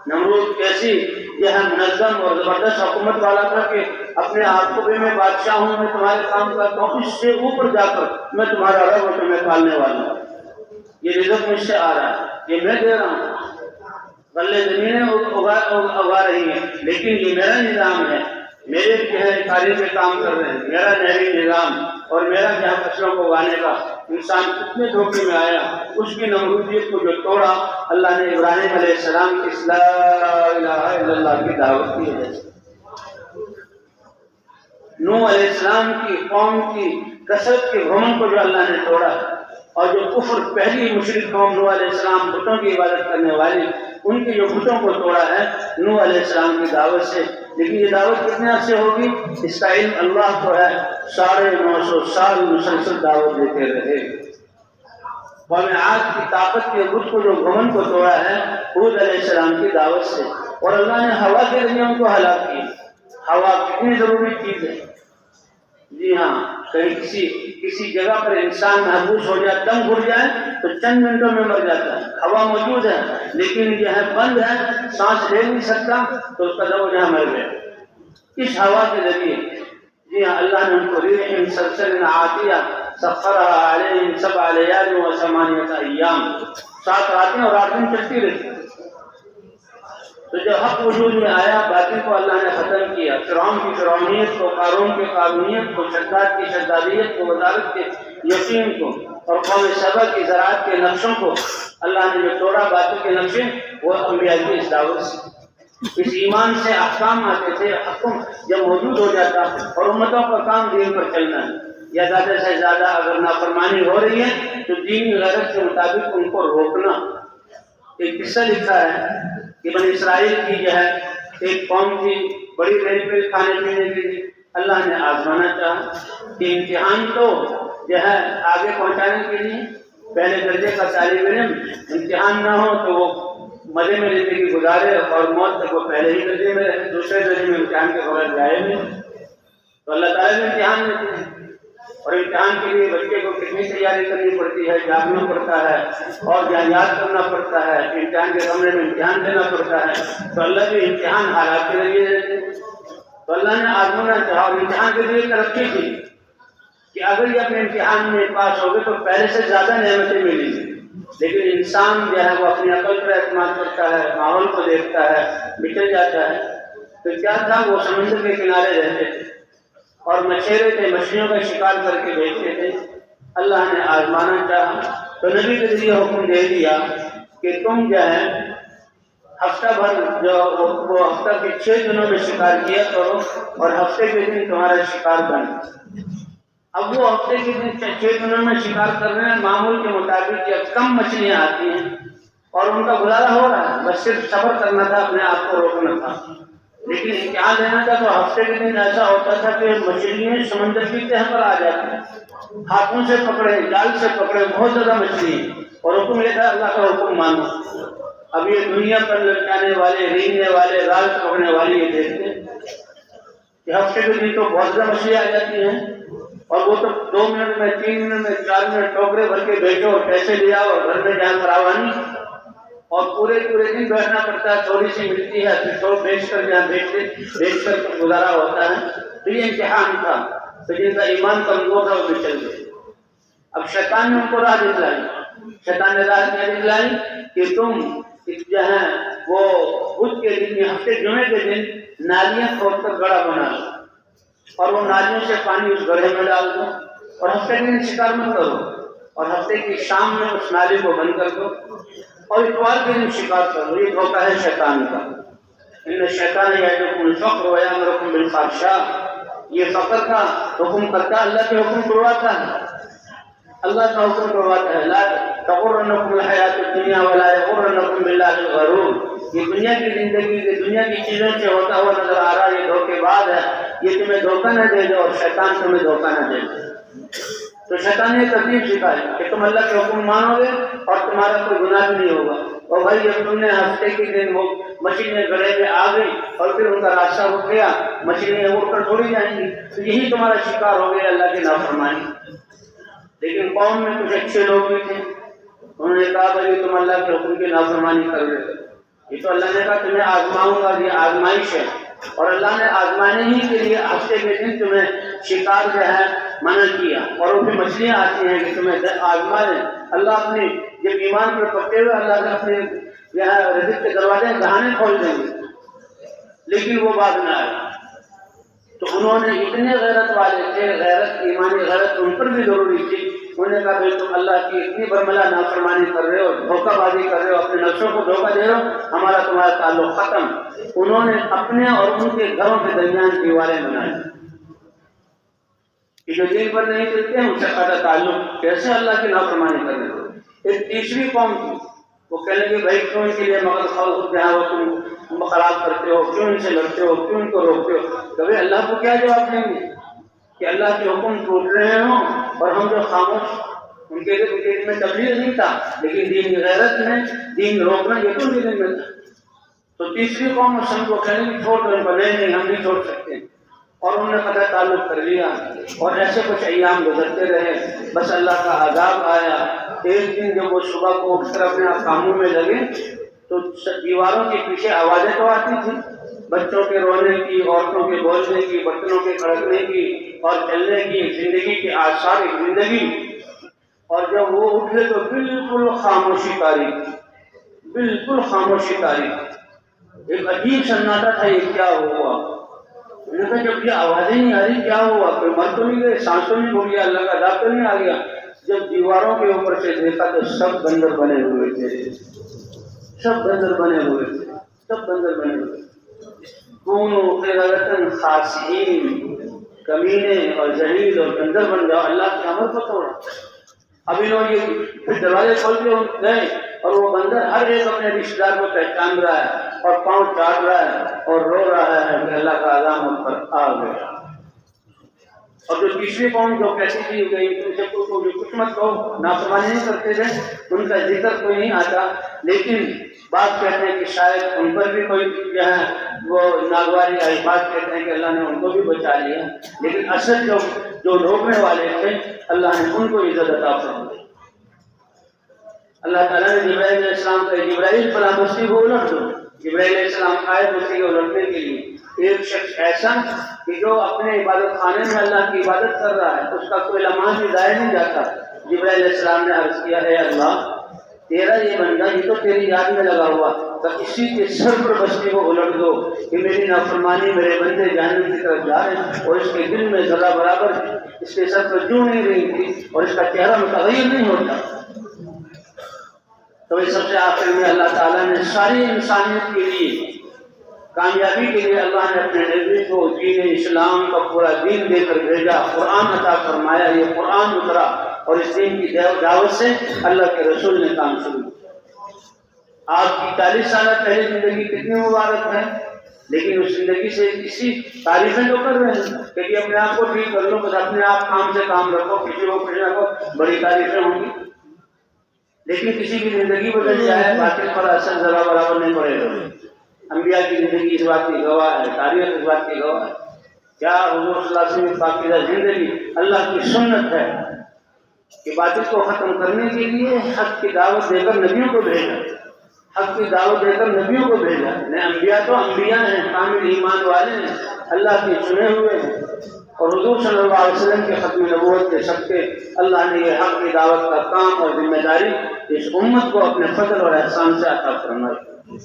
نمرود کیسی یہ منظم اور زبردست حکومت والا تھا کہ اپنے آپ کو بھی میں بادشاہ ہوں، میں تمہارے کام کرتا ہوں، اس سے اوپر جا کر میں تمہارا رب اور تمہیں پالنے والا ہوں، یہ رزق مجھ سے آ رہا ہے، یہ میں دے رہا ہوں، غلے زمینیں اگا رہی ہیں، لیکن یہ میرا نظام ہے، میرے کاری پہ کام کر رہے ہیں، میرا نہری نظام، اور میرا جہاں فصلوں کو اگانے کا۔ انسان کتنے دھوکے میں آیا، اس کی نمرودیت کو جو توڑا اللہ نے ابراہیم علیہ السلام کی لا الہ الا اللہ کی دعوت کی وجہ سے، نوح علیہ السلام کی قوم کی کثرت کے گھمنڈ کو جو اللہ نے توڑا، اور جو کفر پہلی مشرک قوم نوح علیہ السلام بتوں کی عبادت کرنے والی، ان کے جو بتوں کو توڑا ہے نوح علیہ السلام کی دعوت سے۔ لیکن یہ دعوت کتنے عرصے ہوگی؟ اس کا علم اللہ کو ہے، 950 سال مسلسل دعوت دیتے رہے۔ قوم عاد کی طاقت کے بت کو جو گھمنڈ کو توڑا ہے ہود علیہ السلام کی دعوت سے، اور اللہ نے ہوا کے ذریعے ان کو ہلاک کیا۔ ہوا کتنی ضروری چیز ہے، جی ہاں، کہیں کسی جگہ پر انسان محبوس ہو جائے، دم گھٹ جائے تو چند منٹوں میں مر جاتا ہے، ہوا موجود ہے لیکن یہ ہے بند ہے، سانس لے نہیں سکتا، تو اس کا دم جہاں مر گیا۔ اس ہوا کے ذریعے جی ہاں اللہ نے ان کو ریح صرصر عاتیہ سخرها علیہم 7 لیال و 8 ایام، 7 راتیں اور 8 دن چلتی رہتی۔ تو جب حق وجود میں آیا، باطل کو اللہ نے ختم کیا، فرعون کی فرعونیت کو، قارون کی قارونیت کو، شداد کی شدادیت کو، وزارت کے یقین کو، اور قوم سبا کی زراعت کے نقشوں کو اللہ نے جو توڑا، باطل کے نقشے، وہ انبیاء کی اس دعوت سے، اس ایمان سے احکام آتے تھے۔ حکم جب موجود ہو جاتا اور امتوں کا کام دین پر چلنا ہے، یا زیادہ سے زیادہ اگر نافرمانی ہو رہی ہے تو دینی غیرت کے مطابق ان کو روکنا۔ ایک قصہ لکھا ہے کہ بنی اسرائیل کی جو ہے ایک قوم تھی، بڑی ریل پہ کھانے پینے کے لیے اللہ نے آزمانا چاہا کہ امتحان تو جو ہے آگے پہنچانے کے لیے پہلے درجے کا طالب علم امتحان نہ ہو تو وہ مزے میں زندگی گزارے، اور موت تک وہ پہلے ہی درجے میں رہے، دوسرے درجے میں امتحان کے بغیر جائے نہیں۔ تو اللہ تعالیٰ نے امتحان دیتے ہیں، اور امتحان کے لیے بچے کو کتنی تیاری کرنی پڑتی ہے، جاگنا پڑتا ہے اور یاد کرنا پڑتا ہے، امتحان کے کمرے میں امتحان دینا پڑتا ہے۔ تو اللہ بھی امتحان حالات کے ذریعے دیتے ہیں۔ تو اللہ نے آزمانا چاہا، اور امتحان کے لیے ترقی کی کہ اگر یہ اپنے امتحان میں پاس ہو گئے تو پہلے سے زیادہ نعمتیں ملیں گی۔ لیکن انسان جو ہے وہ اپنی عقل پر اعتماد کرتا ہے، ماحول کو دیکھتا ہے، بچڑ جاتا ہے۔ تو کیا تھا، وہ سمندر کے کنارے رہتے تھے اور مچھیرے تھے، مچھلیوں کا شکار کر کے بیچتے تھے۔ اللہ نے آزمانا چاہا تو نبی کے ذریعے حکم دے دیا کہ تم جو ہے ہفتہ بھر جو وہ ہفتہ کے 6 دنوں میں شکار کیا کرو اور ہفتے کے دن تمہارا شکار بنے۔ اب وہ ہفتے کے دن 6 دنوں میں شکار کر رہے ہیں، معمول کے مطابق یا کم مچھلیاں آتی ہیں اور ان کا گزارا ہو رہا ہے، بس صرف صبر کرنا تھا، اپنے آپ کو روکنا تھا۔ لیکن امتحان لینا تھا تو ہفتے کے دن ایسا ہوتا تھا کہ مچھلیاں سمندر کی تہہ پر آ جاتی ہیں، ہاتھوں سے پکڑے، جال سے پکڑے، بہت زیادہ مچھلی، اور حکم یہ تھا اللہ کا حکم مانو۔ اب یہ دنیا پر لٹکانے والے، رینگنے والے، رال پکڑنے والے یہ دیکھتے ہیں کہ ہفتے کے دن تو بہت زیادہ مچھلی آ جاتی ہیں، اور وہ تو 2 منٹ میں، 3 منٹ میں، 4 منٹ ٹوکرے بھر کے بھیجو اور پیسے لے آؤ اور گھر میں جہاں فراوانی، اور پورے دن بیٹھنا پڑتا ہے، تھوڑی سی ملتی ہے پھر تھوڑا بیچ کر جہاں بیچ کر گزارا ہوتا ہے۔ تو یہ امتحان تھا، تو جن کا ایمان کمزور تھا وہ بھی چل گئے۔ اب شیطان نے ان کو راہ دکھلائی، شیطان نے راہ کیا دکھلائی کہ تم جو ہے وہ بدھ کے دن، ہفتے جمعے کے دن نالیاں کھود کر گڑھا بنا لو اور وہ نالیوں سے پانی اس گڑھے میں ڈال دو، اور ہفتے کے دن شکار مت کرو، اور ہفتے کی شام میں اس نالی کو بند کر دو اور اتوار کے دن شکار کرو۔ یہ دھوکہ ہے شیطان کا۔ ان شیطان یعدکم الفقر ویأمرکم بالفحشاء، یہ فقر کا حکم کرتا ہے، اللہ کے حکم کرواتا ہے، اللہ کا حکم کرواتا ہے۔ لا تغرنکم الحیات الدنیا ولا یغرنکم باللہ الغرور، یہ دنیا کی زندگی، یہ دنیا کی چیزوں سے ہوتا ہوا نظر آ رہا ہے، یہ دھوکے باز ہے، یہ تمہیں دھوکہ نہ دے دے اور شیطان تمہیں دھوکہ نہ دے دے۔ تو شیطان نے ترتیب سکھائی کہ تم اللہ کے حکم مانو گے اور تمہارا کوئی گناہ بھی نہیں ہوگا، اور بھائی جب تم نے ہفتے کے دن وہ مچھلیاں گڑھے میں آ گئی اور پھر ان کا راستہ رک گیا، مچھلیاں اڑ کر تھوڑی جائیں گی، تو یہی تمہارا شکار ہو گیا اللہ کی نافرمانی۔ لیکن قوم میں کچھ اچھے لوگ بھی تھے، انہوں نے کہا بھائی تم اللہ کے حکم کی نافرمانی کر رہے ہو، یہ تو اللہ نے کہا تمہیں آزماؤں گا، یہ آزمائش ہے، اور اللہ نے آزمانے ہی کے لیے ہفتے کے دن تمہیں شکار جو ہے منع کیا، اور ان پہ مچھلیاں آتی ہیں کہ تمہیں آزما لیں۔ اللہ اپنی جب ایمان پر پکے ہوئے اللہ نے اپنے یہاں رزق کے دروازے دہانے کھول دیں گے، لیکن وہ بات نہ آئی۔ تو انہوں نے اتنے غیرت والے تھے، غیرت، ایمانی غیرت ان پر بھی ضروری تھی، انہوں نے کہا بھائی تم اللہ کی اتنی برملا نافرمانی کر رہے ہو، دھوکہ بازی کر رہے ہو، اپنے نفسوں کو دھوکہ دے رہے ہو، ہمارا تمہارا تعلق ختم۔ انہوں نے اپنے اور ان کے گھروں کے درمیان دیواریں بنائی کہ جو دین پر نہیں چلتے ہیں ان سے قطع تعلق، کیسے اللہ کی نافرمانی کر رہے ہو۔ ایک تیسری قوم تھی، وہ کہنے لگے بھائی کیوں ان کے لیے مگر خود جہاں وہ تم خراب کرتے ہو، کیوں ان سے لڑتے ہو، کیوں ان کو روکتے ہو؟ کبھی اللہ کو کیا جواب دیں گے کہ اللہ کے حکم ٹوٹ رہے ہوں اور ہم جو خاموش؟ ان کے دل میں تبلیغ نہیں تھا، لیکن دین کی غیرت میں دین روکنا یہ تو ان کے دل میں تھا۔ تو تیسری قوم مسلم کو کہنے کی چھوڑ دو ان کو، نہیں ہم نہیں چھوڑ سکتے، اور انہوں نے قطع تعلق کر لیا، اور ایسے کچھ ایام گزرتے رہے، بس اللہ کا عذاب آیا۔ ایک دن جب وہ صبح کو اٹھ کر اپنے کاموں میں لگے تو دیواروں کے پیچھے آوازیں تو آتی تھی، بچوں کے رونے کی، عورتوں کے بولنے کی، برتنوں کے کھڑکنے کی اور چلنے کی، زندگی کے آثار زندگی، اور جب وہ اٹھے تو بالکل خاموشی تاری، بالکل خاموشی تاری، ایک عجیب سناٹا تھا۔ یہ کیا ہوا؟ انہوں نے کہا جب یہ آوازیں نہیں آ رہی کیا ہوا؟ کوئی مر تو نہیں گئے، سانس تو نہیں ہو گیا، اللہ کا عذاب تو نہیں آ گیا؟ جب دیواروں کے اوپر سے دیکھا تو سب بندر بنے ہوئے تھے، سب بندر بنے ہوئے تھے، سب بندر بنے ہوئے تھے۔ کونوا قردۃ خاسئین، کمینے اور ذلیل اور بندر بن جاؤ، اللہ کے امر کو توڑا۔ اب انہوں یہ پھر دروازے کھول کے گئے اور وہ بندر ہر ایک اپنے رشتے دار کو پہچان رہا ہے اور پاؤں چاٹ رہا ہے اور رو رہا ہے کہ اللہ کا عذاب ہم پر آ گیا۔ اور جو تیسری قوم جو کہتی تھی کہ تم سے کچھ مت کہو، نافرمانی نہیں کرتے تھے، ان کا ذکر کوئی نہیں آتا، لیکن بات کہتے ہیں کہ شاید ان پر بھی کوئی جو ہے وہ ناگواری آئی، بات کہتے ہیں کہ اللہ نے ان کو بھی بچا لیا، لیکن اصل جو روکنے والے تھے اللہ نے ان کو عزت عطا فرمائی۔ اللہ تعالیٰ نے جبرائیل علیہ السلام کا جبرائیل فلاں بستی کو الٹ دو، جبرائیل علیہ السلام آئے بستی کو الٹنے کے لیے۔ ایک شخص ایسا کہ جو اپنے عبادت خانے میں اللہ کی عبادت کر رہا ہے، اس کا کوئی لمحہ بھی ضائع نہیں جاتا۔ جبرائیل علیہ السلام نے عرض کیا اے اللہ تیرا یہ بندہ یہ تو تیری یاد میں لگا ہوا، تو اسی کے سر پر بستی کو الٹ دو کہ میری نافرمانی میرے بندے جہنم کی طرف جا رہے ہیں، اور اس کے دل میں ذرہ برابر اس کے سر پر جو نہیں رہی تھی اور اس کا چہرہ متغیر نہیں ہوتا۔ تو اس سب سے آخر میں اللہ تعالیٰ نے ساری انسانیت کے لیے کامیابی کے لیے اللہ نے اپنے نبی کو دین اسلام کا پورا دین دے کر بھیجا، قرآن عطا فرمایا، یہ قرآن اترا اور اس دین کی دعوت سے اللہ کے رسول نے کام شروع کیا۔ آپ کی 40 سالہ پہلی زندگی کتنی مبارک ہے، لیکن اس زندگی سے کسی تعریفیں تو کر رہے ہیں کہ اپنے آپ کو ٹھیک کر لو، بس اپنے آپ کام سے کام رکھو، کسی کو کچھ نہ کو بڑی تعریفیں ہوں گی، لیکن کسی کی زندگی بدل جائے باقی پر اثر ذرا برابر نہیں پڑے گا۔ انبیاء کی زندگی اس بات کی گواہ ہے، تاریخ اس بات کی گواہ ہے۔ کیا حضور صلی اللہ علیہ وسلم کی پاکیزہ زندگی اللہ کی سنت ہے کہ باطل کو ختم کرنے کے لیے حق کی دعوت دے کر نبیوں کو بھیجا، حق کی دعوت دے کر نبیوں کو بھیجا۔ انبیاء تو انبیاء ہیں، کامل ایمان والے ہیں، اللہ کے چنے ہوئے ہیں، اور حضور صلی اللہ علیہ وسلم کے ختم نبوت کے صدقے اللہ نے یہ حق کی دعوت کا کام اور ذمہ داری اس امت کو اپنے فضل اور احسان سے عطا فرمائی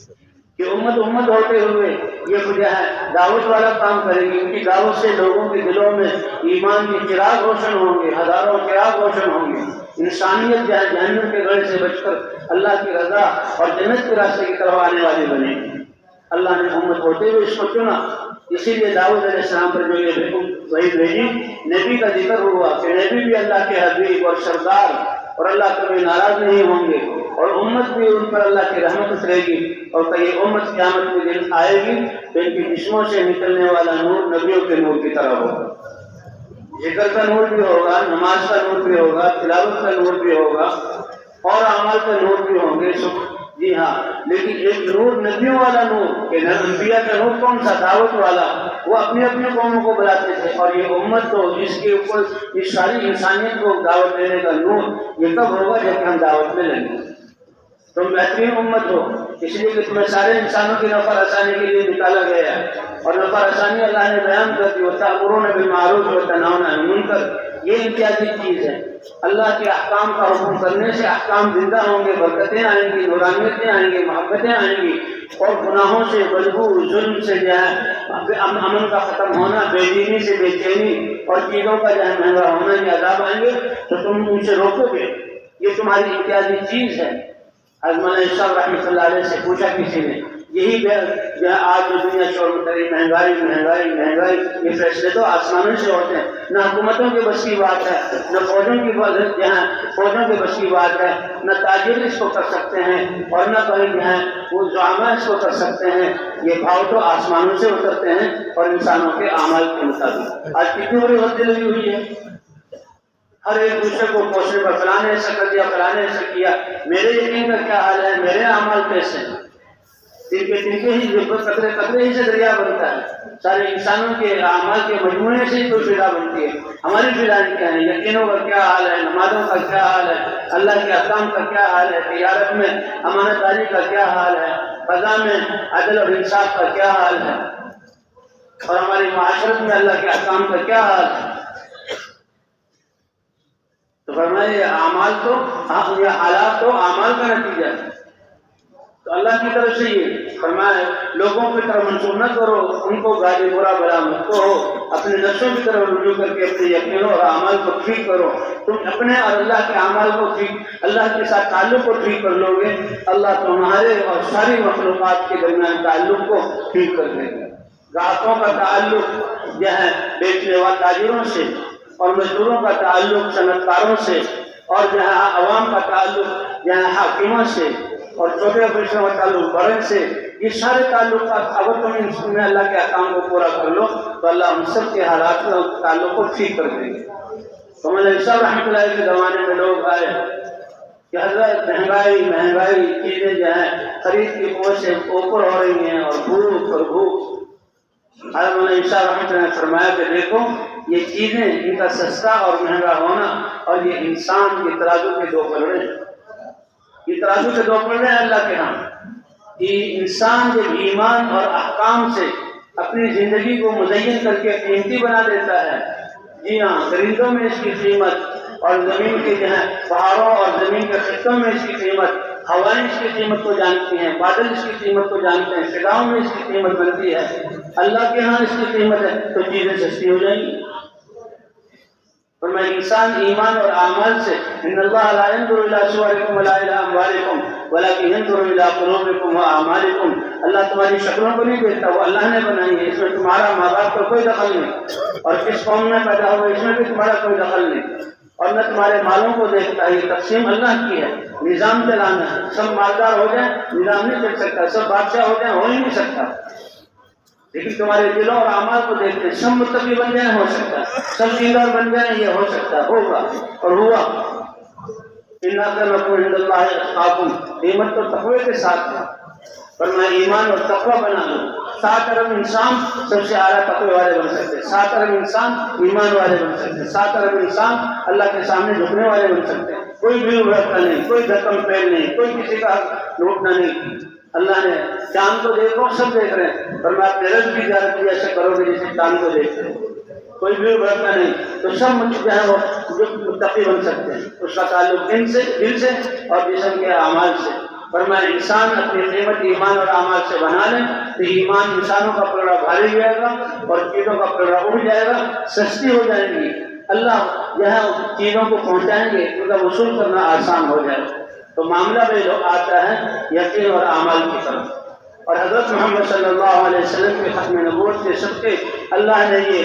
کہ امت ہوتے ہوئے یہ جو ہے دعوت والا کام کرے گی، ان کی دعوت سے لوگوں کے دلوں میں ایمان کے چراغ روشن ہوں گے، ہزاروں چراغ روشن ہوں گے، انسانیت جہنم کے گڑھے سے بچ کر اللہ کی رضا اور جنت کے راستے کی طرف آنے والی بنے گی۔ اللہ نے امت ہوتے ہوئے اس کو چنا، اسی لیے داؤد علیہ السلام پر جو یہ وحی بھیجی، نبی کا ذکر ہوا کہ نبی بھی اللہ کے حبیب اور سردار، اور اللہ کبھی ناراض نہیں ہوں گے، اور امت بھی ان پر اللہ کی رحمت اترے گی، اور یہ امت قیامت کے دن آئے گی تو ان کی جسموں سے نکلنے والا نور نبیوں کے نور کی طرح ہوگا، ذکر کا نور بھی ہوگا، نماز کا نور بھی ہوگا، تلاوت کا نور بھی ہوگا، اور اعمال کا نور بھی ہوں گے۔ جی ہاں، لیکن ایک نور نبیوں والا نور کہ انبیاء کا نور کون سا؟ دعوت والا، وہ اپنی اپنی قوموں کو بلاتے تھے، اور یہ امت تو جس کے اوپر اس ساری انسانیت کو دعوت دینے کا نور یہ کب ہوگا جب کہ ہم دعوت میں لیں گے۔ تم بہترین امت ہو، اس لیے کہ تمہیں سارے انسانوں کی نفع رسانی کے لیے نکالا گیا ہے، اور نفع رسانی اللہ نے بیان کر دی، وَتَأْمُرُونَ بِالْمَعْرُوفِ وَتَنْهَوْنَ عَنِ الْمُنكَرِ، یہ امتیازی چیز ہے۔ اللہ کے احکام کا حکم کرنے سے احکام زندہ ہوں گے، برکتیں آئیں گی، نورانیتیں آئیں گی، محبتیں آئیں گی، اور گناہوں سے، بدبو، ظلم سے جو ہے امن کا ختم ہونا، بے دینی سے بے چینی اور چیزوں کا جو ہے مہنگا ہونا، یہ عذاب آئیں گے تو تم ان سے روکو گے، یہ تمہاری امتیازی چیز ہے۔ حضرت مولانا صاحب رحمۃ اللہ علیہ سے پوچھا کسی نے، یہی جو آج جو دنیا شور متری مہنگائی مہنگائی مہنگائی، یہ فیصلے تو آسمانوں سے ہوتے ہیں، نہ حکومتوں کے بس کی بات ہے، نہ فوجوں کے بس کی بات ہے، نہ تاجر اس کو کر سکتے ہیں، اور نہ کہیں جو ہے وہ زعما اس کو کر سکتے ہیں، یہ بھاؤ تو آسمانوں سے اترتے ہیں اور انسانوں کے اعمال کے مطابق۔ آج کتنی بڑی غلطی لگی ہوئی ہے، ہر ایک دوسرے کو پوچھنے پر فلاں نے ایسا کر دیا، فلاں نے ایسا کیا، میرے یقین کا کیا حال ہے، میرے اعمال کیسے ہیں؟ تن کے ہی قطرے ہی سے دریا بنتا ہے، سارے انسانوں کے اعمال کے مجموعے سے ہی تو فضا بنتی ہے۔ ہماری فضائیں کیا ہیں؟ یقینوں کا کیا حال ہے، نمازوں کا کیا حال ہے، اللہ کے احکام کا کیا حال ہے، تجارت میں امانت داری کا کیا حال ہے، قضا میں عدل اور انصاف کا کیا حال ہے، اور ہماری معاشرت میں اللہ کے احکام کا کیا حال ہے۔ تو فرمائے اعمال تو یہ حالات تو اعمال کا نتیجہ ہے، تو اللہ کی طرف سے یہ فرمایا لوگوں کی طرف منسوخ نہ کرو، ان کو گالی برا بلا مت کہو، اپنے نفسوں کی طرف رجوع کر کے اپنے یقینوں اور اعمال کو ٹھیک کرو۔ تم اپنے اور اللہ کے اعمال کو ٹھیک، اللہ کے ساتھ تعلق کو ٹھیک کر لو گے، اللہ تمہارے اور ساری مخلوقات کے درمیان تعلق کو ٹھیک کر دے گا۔ گاہکوں کا تعلق جو ہے بیچنے والے تاجروں سے، اور مزدوروں کا تعلق صنعت کاروں سے، اور جہاں عوام کا تعلق جہاں حاکموں سے، اور چھوٹے آفیسروں کا تعلق بڑے سے، یہ سارے تعلقات اگر تم ان میں اللہ کے احکام کو پورا کر لو تو اللہ ہم سب کے حالات اور تعلق کو ٹھیک کر دیں گے۔ تو مولانا صاحب رحمۃ اللہ کے زمانے میں لوگ آئے کہ حضرت مہنگائی چیزیں جو ہیں خرید کی قوت سے اوپر ہو رہی ہیں، اور بھوک حضرت مولانا صاحب رحمۃ اللہ نے فرمایا کہ دیکھو یہ چیزیں، ان کا سستا اور مہنگا ہونا اور یہ انسان کے ترازو کے دو پلڑے ہیں، یہ ترازو کے دو پلڑے ہیں اللہ کے ہاں۔ کہ انسان جب ایمان اور احکام سے اپنی زندگی کو مزین کر کے قیمتی بنا دیتا ہے، جی ہاں، درندوں میں اس کی قیمت، اور زمین کے جو ہے پہاڑوں اور زمین کے خطوں میں اس کی قیمت، ہوائیں اس کی قیمت کو جانتی ہیں، بادل اس کی قیمت کو جانتے ہیں، فضاؤں میں اس کی قیمت بنتی ہے، اللہ کے ہاں اس کی قیمت ہے تو چیزیں سستی ہو جائیں گی۔ فرمایا انسان ایمان اور اعمال سے ان اللہ لا ينظر الى صورکم ولا الى اموالکم ولكن ينظر الى قلوبکم واعمالکم، اللہ تمہاری شکلوں کو نہیں دیکھتا، وہ اللہ نے بنائی ہے، اس میں تمہارا ماں باپ کا کوئی دخل نہیں، اور کس قوم میں پیدا ہوا اس میں بھی تمہارا کوئی دخل نہیں، اور نہ تمہارے مالوں کو دیکھتا ہے، یہ تقسیم اللہ کی ہے، نظام چلانا ہے، سب مالدار ہو جائیں نظام نہیں چل سکتا، سب بادشاہ ہو جائیں ہو ہی نہیں سکتا، لیکن تمہارے دلوں اور اعمال کو دیکھتے سب متقی بن جائیں ہو سکتا ہے، سب دیندار بن جائیں یہ ہو سکتا ہے، ہوگا اور ہوا۔ ان اکرمکم عند اللہ اتقاکم، قیمت تو تقوی کے ساتھ ہے، فرمایا ایمان اور تقوی بنا لو، 7 ارب انسان سب سے اعلیٰ تقوی والے بن سکتے، 7 ارب انسان ایمان والے بن سکتے، 7 ارب انسان اللہ کے سامنے جھکنے والے بن سکتے، کوئی بھی بھٹکتا نہیں، کوئی دھکم پھیل نہیں، کوئی کسی کا لوٹنا نہیں۔ اللہ نے چاند کو دیکھو سب دیکھ رہے ہیں، فرمایا اپنے رب کی زیارت بھی ایسے کرو گے جیسے چاند کو دیکھتے ہیں، کوئی بھی بھٹکتا نہیں، تو سب جو ہے وہ جو متقی بن سکتے ہیں، اس کا تعلق دل سے اور جسم کے اعمال سے۔ فرمایا انسان اپنی قیمت ایمان اور اعمال سے بنا لیں تو ایمان انسانوں کا پلڑا بھاری ہو جائے گا اور چیزوں کا پلڑا اڑ جائے گا، سستی ہو جائیں گی، اللہ جو ہے چیزوں کو پہنچائیں گے، ان کا وصول کرنا آسان ہو جائے گا۔ تو معاملہ میں جو آتا ہے یقین اور اعمال کی طرف، اور حضرت محمد صلی اللہ علیہ وسلم کے ختم نبوت کے سب کے اللہ نے یہ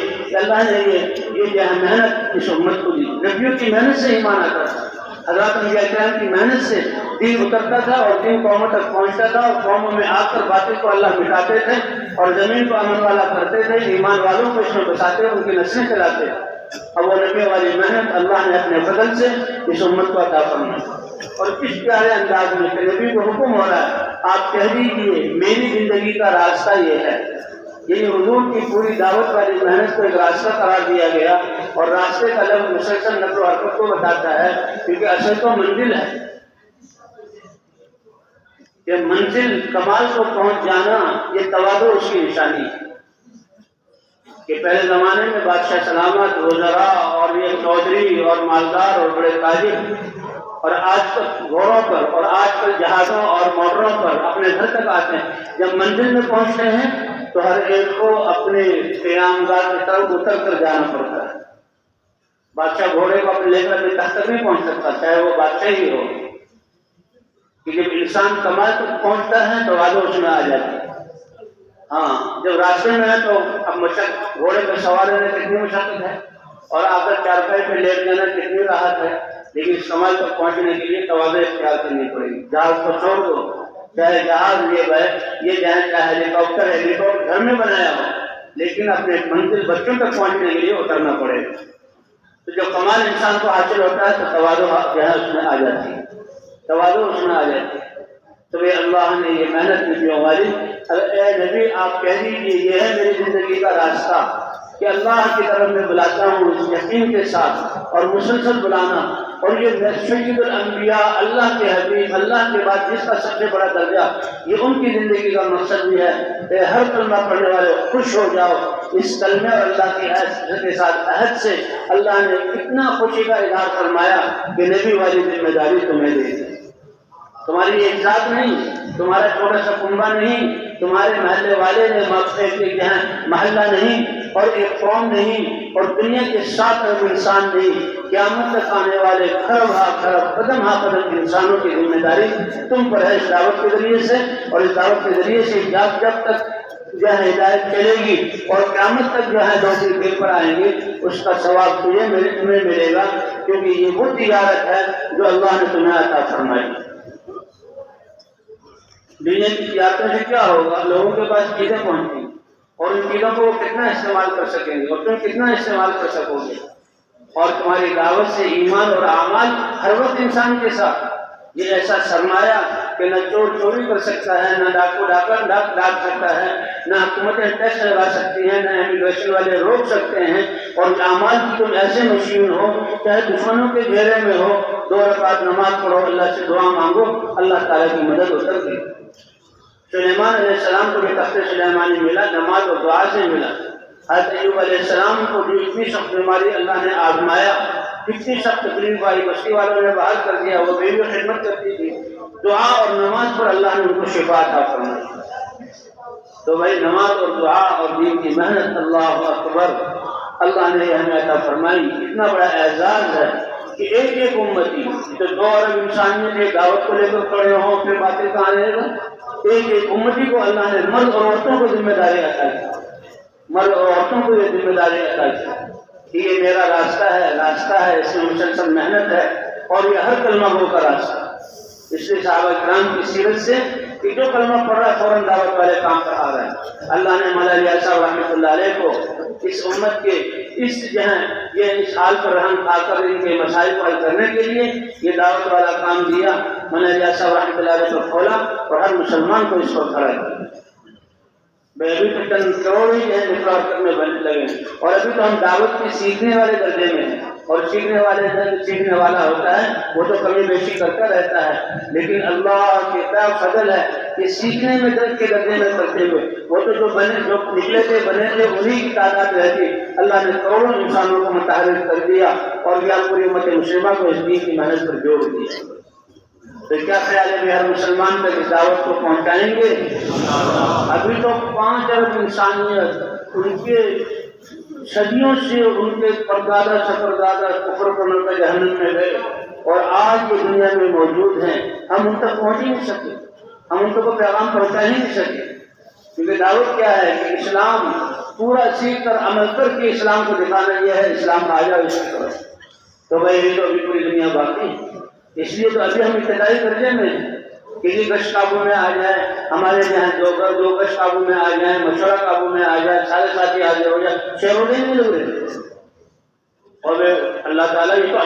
جو ہے محنت اس امت کو دی، نبیوں کی محنت سے ایمان آتا تھا، حضرات انبیاء کرام کی محنت سے دین اترتا تھا اور دین قوموں تک پہنچتا تھا، اور قوموں میں آ کر باطل کو اللہ مٹاتے تھے اور زمین کو امن والا کرتے تھے، ایمان والوں کو اس میں بساتے، ان کی نسلیں چلاتے۔ اب وہ نبی والی محنت اللہ نے اپنے فضل سے اس امت کو عطا فرمائی، اور کس پیارے انداز میں کہ نبی کو حکم ہو رہا ہے آپ کہہ دیجیے میری زندگی کا راستہ یہ ہے، یعنی حضور کی پوری دعوت والی محنت کو ایک راستہ قرار دیا گیا، اور راستے کا لفظ مسلسل نقل و حرکت کو بتاتا ہے، کیونکہ اصل تو منزل ہے، کہ منزل کمال کو پہنچ جانا یہ تواضع اس کی نشانی ہے، کہ پہلے زمانے میں بادشاہ سلامت، وزراء اور یہ چودھری اور مالدار اور بڑے تاجر، اور آج کل گھوڑوں پر اور آج کل جہازوں اور موٹروں پر اپنے گھر تک آتے ہیں، جب منزل میں پہنچتے ہیں تو ہر ایک کو اپنے قیام گاہ کی طرف اتر کر جانا پڑتا ہے، بادشاہ گھوڑے کو اپنے لے کر اپنے تخت تک نہیں پہنچ سکتا چاہے وہ بادشاہ ہی ہو، کہ جب انسان کمال تک پہنچتا ہے تو آگے اس میں آ جاتی ہے۔ ہاں جب راستے میں ہے تو اب مشقت، گھوڑے پہ سوار ہونے کتنی مشقت ہے، اور آ کر چارپائی پہ لیٹ جانا کتنی راحت ہے، لیکن اس کمال تک پہنچنے کے لیے تواضع اختیار کرنی پڑے گی۔ جہاز کو چھوڑ دو، چاہے جہاز یہ چاہے ہیلی کاپٹر گھر میں بنایا ہو، لیکن اپنے منزل بچوں تک پہنچنے کے لیے اترنا پڑے گا۔ تو جو کمال انسان کو حاصل ہوتا ہے تو تواضع جو ہے اس میں آ جاتی ہے، تواضع اس میں آ جاتی ہے۔ تو اللہ نے یہ محنت نبیوں والی، اے نبی آپ کہہ دیجیے یہ ہے میری زندگی کا راستہ، کہ اللہ کی طرف میں بلاتا ہوں اس یقین کے ساتھ اور مسلسل بلانا، اور یہ سید الانبیاء اللہ کے حبیب، اللہ کے بعد جس کا سب سے بڑا درجہ، یہ ان کی زندگی کا مقصد بھی ہے۔ اے ہر کلمہ پڑھنے والے خوش ہو جاؤ اس کلمے اور اللہ کے عہد کے ساتھ، عہد سے اللہ نے اتنا خوشی کا اظہار فرمایا کہ نبی والی ذمہ داری تمہیں دے دی، تمہاری ایک ذات نہیں، تمہارا چھوٹا سا کنبہ نہیں، تمہارے محلے والے نے محلہ نہیں اور ایک قوم نہیں اور دنیا کے 7 ارب انسان نہیں، قیامت تک آنے والے خرب ہا خرب قدم ہا قدم انسانوں کی ذمہ داری تم پر ہے، اس دعوت کے ذریعے سے، اور اس دعوت کے ذریعے سے جب تک جو ہے ہدایت چلے گی اور قیامت تک جو ہے دوسری دل پر آئیں گے، اس کا ثواب تمہیں ملے گا، کیونکہ یہ وہ تجارت ہے جو اللہ نے تمہیں عطا فرمائی۔ دنیا کی تجارتوں سے کیا ہوگا؟ لوگوں کے پاس چیزیں پہنچیں اور ان چیزوں کو وہ کتنا استعمال کر سکیں گے اور تم کتنا استعمال کر سکو گے، اور تمہاری دعوت سے ایمان اور اعمال ہر وقت انسان کے ساتھ، یہ ایسا سرمایہ کہ نہ چور چوری کر سکتا ہے، نہ ڈاکو ڈاک سکتا ہے، نہ حکومتیں ٹیکس لگا سکتی ہیں، نہ امیگریشن والے روک سکتے ہیں، اور اعمال کی تم ایسے مشین ہو، چاہے دشمنوں کے گھیرے میں ہو، 2 رکعت نماز پڑھو، اللہ سے دعا مانگو، اللہ تعالیٰ کی مدد اتر گئی۔ سلیمان علیہ السلام کو بھی تخت سلیمانی ملا، نماز اور دعا سے ملا۔ حضرت ایوب علیہ السلام کو بھی اتنی سخت بیماری اللہ نے آزمایا، اتنی سخت تکلیف آئی، بستی والوں نے باہر کر دیا، وہ بیوی خدمت کرتی تھی، دعا اور نماز پر اللہ نے ان کو شفا عطا فرمائی۔ تو بھائی نماز اور دعا اور دین کی محنت، اللہ اکبر، اللہ نے ہمیں عطا فرمائی. اتنا بڑا اعزاز ہے کہ ایک ایک امتی تو 2 ارب انسانیت ایک دعوت کو لے کر کھڑے ہوں، پھر باتیں کہاں رہے گا. ایک ایک امتی کو اللہ نے مرد اور عورتوں کو ذمہ داری عطا کی، مرد اور عورتوں کو یہ ذمہ داری عطا کی کہ یہ میرا راستہ ہے، اس میں مسلسل محنت ہے اور یہ ہر کلمہ گو کا راستہ. اس لیے صحابہ کرام کی سیرت سے کہ جو کلمہ پڑھ رہا ہے فوراً دعوت والے کام پر آ رہا ہے. اللہ نے مولا علی صاحب رحمۃ اللہ علیہ کو اس امت کے اس حال پر رحم کھا کر ان کے مسائل کو حل کرنے کے لیے یہ دعوت والا کام دیا. مولا علی صاحب رحمۃ اللہ علیہ کو کھولا اور ہر مسلمان کو اس پر کھڑا کیا. ابھی تو چند کروڑ ہی نفراد کرنے بننے لگے اور ابھی تو ہم دعوت کے سیکھنے والے درجے میں ہیں. اور سیکھنے والا ہوتا ہے وہ تو کمی بیشی کرتا رہتا ہے، لیکن اللہ کے کیا فضل ہے کہ سیکھنے میں کے درجے میں کرتے ہوئے وہ تو جو نکلے تھے بنے تھے انہی کی تعداد رہتی. اللہ نے کروڑوں انسانوں کو متحرک کر دیا اور یا پوری امت مسلمہ کو اس دین کی محنت پر جوڑ دیا. تو کیا خیال ہے کہ ہر مسلمان تک اس دعوت کو پہنچائیں گے؟ ابھی تو 5 ارب انسانیت ان کے صدیوں سے ان کے پردادا سپردادا کفر کرنے کا جہنم میں گئے اور آج یہ دنیا میں موجود ہیں. ہم ان تک پہنچ ہی نہیں سکے، ہم ان کو پیغام پہنچا ہی نہیں سکے. کیونکہ دعوت کیا ہے کہ اسلام پورا سیکھ کر عمل کر کے اسلام کو دکھانا یہ ہے. اسلام آ جائے اس کی طرف تو بھائی یہ تو ابھی پوری دنیا باقی ہے. اس لیے تو ابھی ہم ابتدائی درجے میں کسی گش قابو میں آ جائے، ہمارے یہاں 2 گش قابو میں آ جائیں، مشورہ قابو میں آ جائے، سارے ساتھی آگے ہو جائے، شہروں نہیں لگ رہے. اور اللہ تعالیٰ یہ تو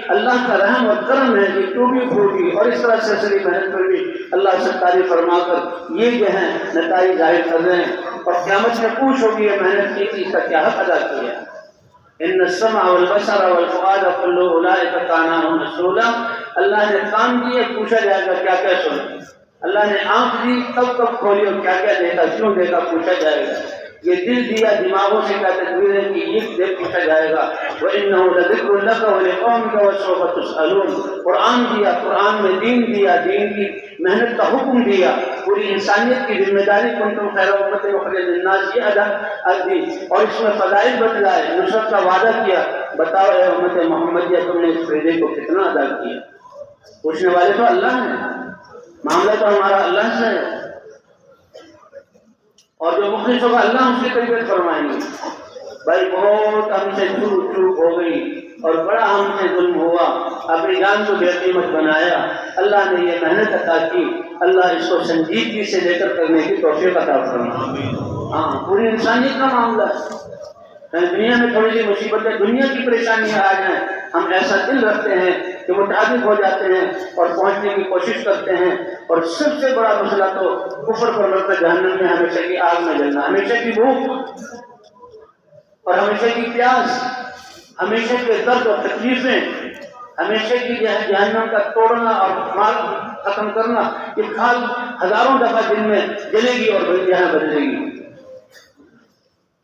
اللہ کا رحم اور کرم ہے کہ ٹوٹی پھوٹی اور اس طرح سرسری محنت پر بھی اللہ سے تعریف فرما کر یہ جو ہیں نتائج ظاہر کر رہے ہیں. اور قیامت میں پوچھ ہوگی یہ محنت کی تھی، اس کا کیا حق ادا کیا. ان السمع والبصر والفؤاد كل اولئک کان عنہ مسؤولا. اللہ نے کان دیے، پوچھا جائے گا کیا کیا سنا. اللہ نے آنکھ دی، کب کھولی اور کیا کیا دیکھا، کیوں دیکھا، پوچھا جائے گا. یہ دل دیا، دماغوں سے کیا تصویریں کی، یہ دیکھ پوچھا جائے گا. وَإِنَّهُ لَذِكْرٌ لَكَ وَلِقَوْمِكَ وَسَوْفَ تُسْأَلُونَ. قرآن دیا، قرآن میں دین دیا، دین کی محنت کا حکم دیا، پوری انسانیت کی ذمہ داری کنتم خیر امت اخرجت للناس یہ ادا دی اور اس میں فضائل بتلائے، نصرت کا وعدہ کیا. بتاؤ اے امت محمدیہ تم نے اس فریضے کو کتنا ادا کیا. پوچھنے والے تو اللہ ہیں، معاملہ تو ہمارا اللہ سے ہے. اور جو مخلص ہوگا اللہ اس کی تربیت فرمائیں گے. بھائی بہت ہم سے چوک ہو گئی اور بڑا ہم سے ظلم ہوا، اپنی جان کو بے قیمت بنایا. اللہ نے یہ محنت عطا کی، اللہ اس کو سنجیدگی سے لے کر کرنے کی توفیق عطا فرمائے. ہاں پوری انسانیت کا معاملہ ہے. دنیا میں تھوڑی سی مصیبتیں، دنیا کی پریشانیاں آ جائیں، ہم ایسا دل رکھتے ہیں کہ متعدد ہو جاتے ہیں اور پہنچنے کی کوشش کرتے ہیں. اور سب سے بڑا مسئلہ تو کفر پر مر کر جہنم میں ہمیشہ کی آگ میں جلنا، ہمیشہ کی بھوک اور ہمیشہ کی پیاس، ہمیشہ کے درد اور تکلیفیں، ہمیشہ کی جہنم کا توڑنا اور مار ختم کرنا. یہ کھال ہزاروں دفعہ دن میں جلے گی اور یہاں بدلے گی.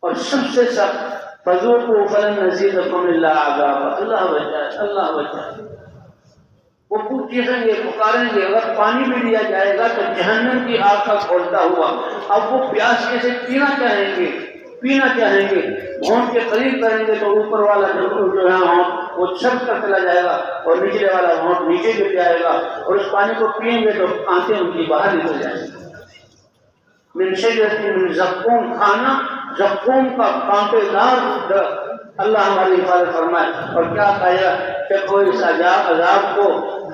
اور سب سے سخت فذوقوا فلن نزيدكم الا عذابا. اللہ بچائے، اللہ بچائے. وہ پوچھیں گے، پکاریں گے، اگر پانی بھی دیا جائے گا تو جہنم کی آگ کا کھولتا ہوا. اب وہ پیاس کیسے پینا چاہیں گے، ہونٹ کے قریب کریں گے تو اوپر والا جو ہے ہونٹ وہ چھپ کر چلا جائے گا اور نچلے والا ہونٹ نیچے گر جائے گا اور اس پانی کو پئیں گے تو آنکھیں ان کی باہر نکل جائیں گی. من شجرۃ من زقوم، کھانا زقوم کا کانٹے دار. اللہ ہماری حفاظت فرمائے. اور کیا کہا کہ کوئی اس عذاب کو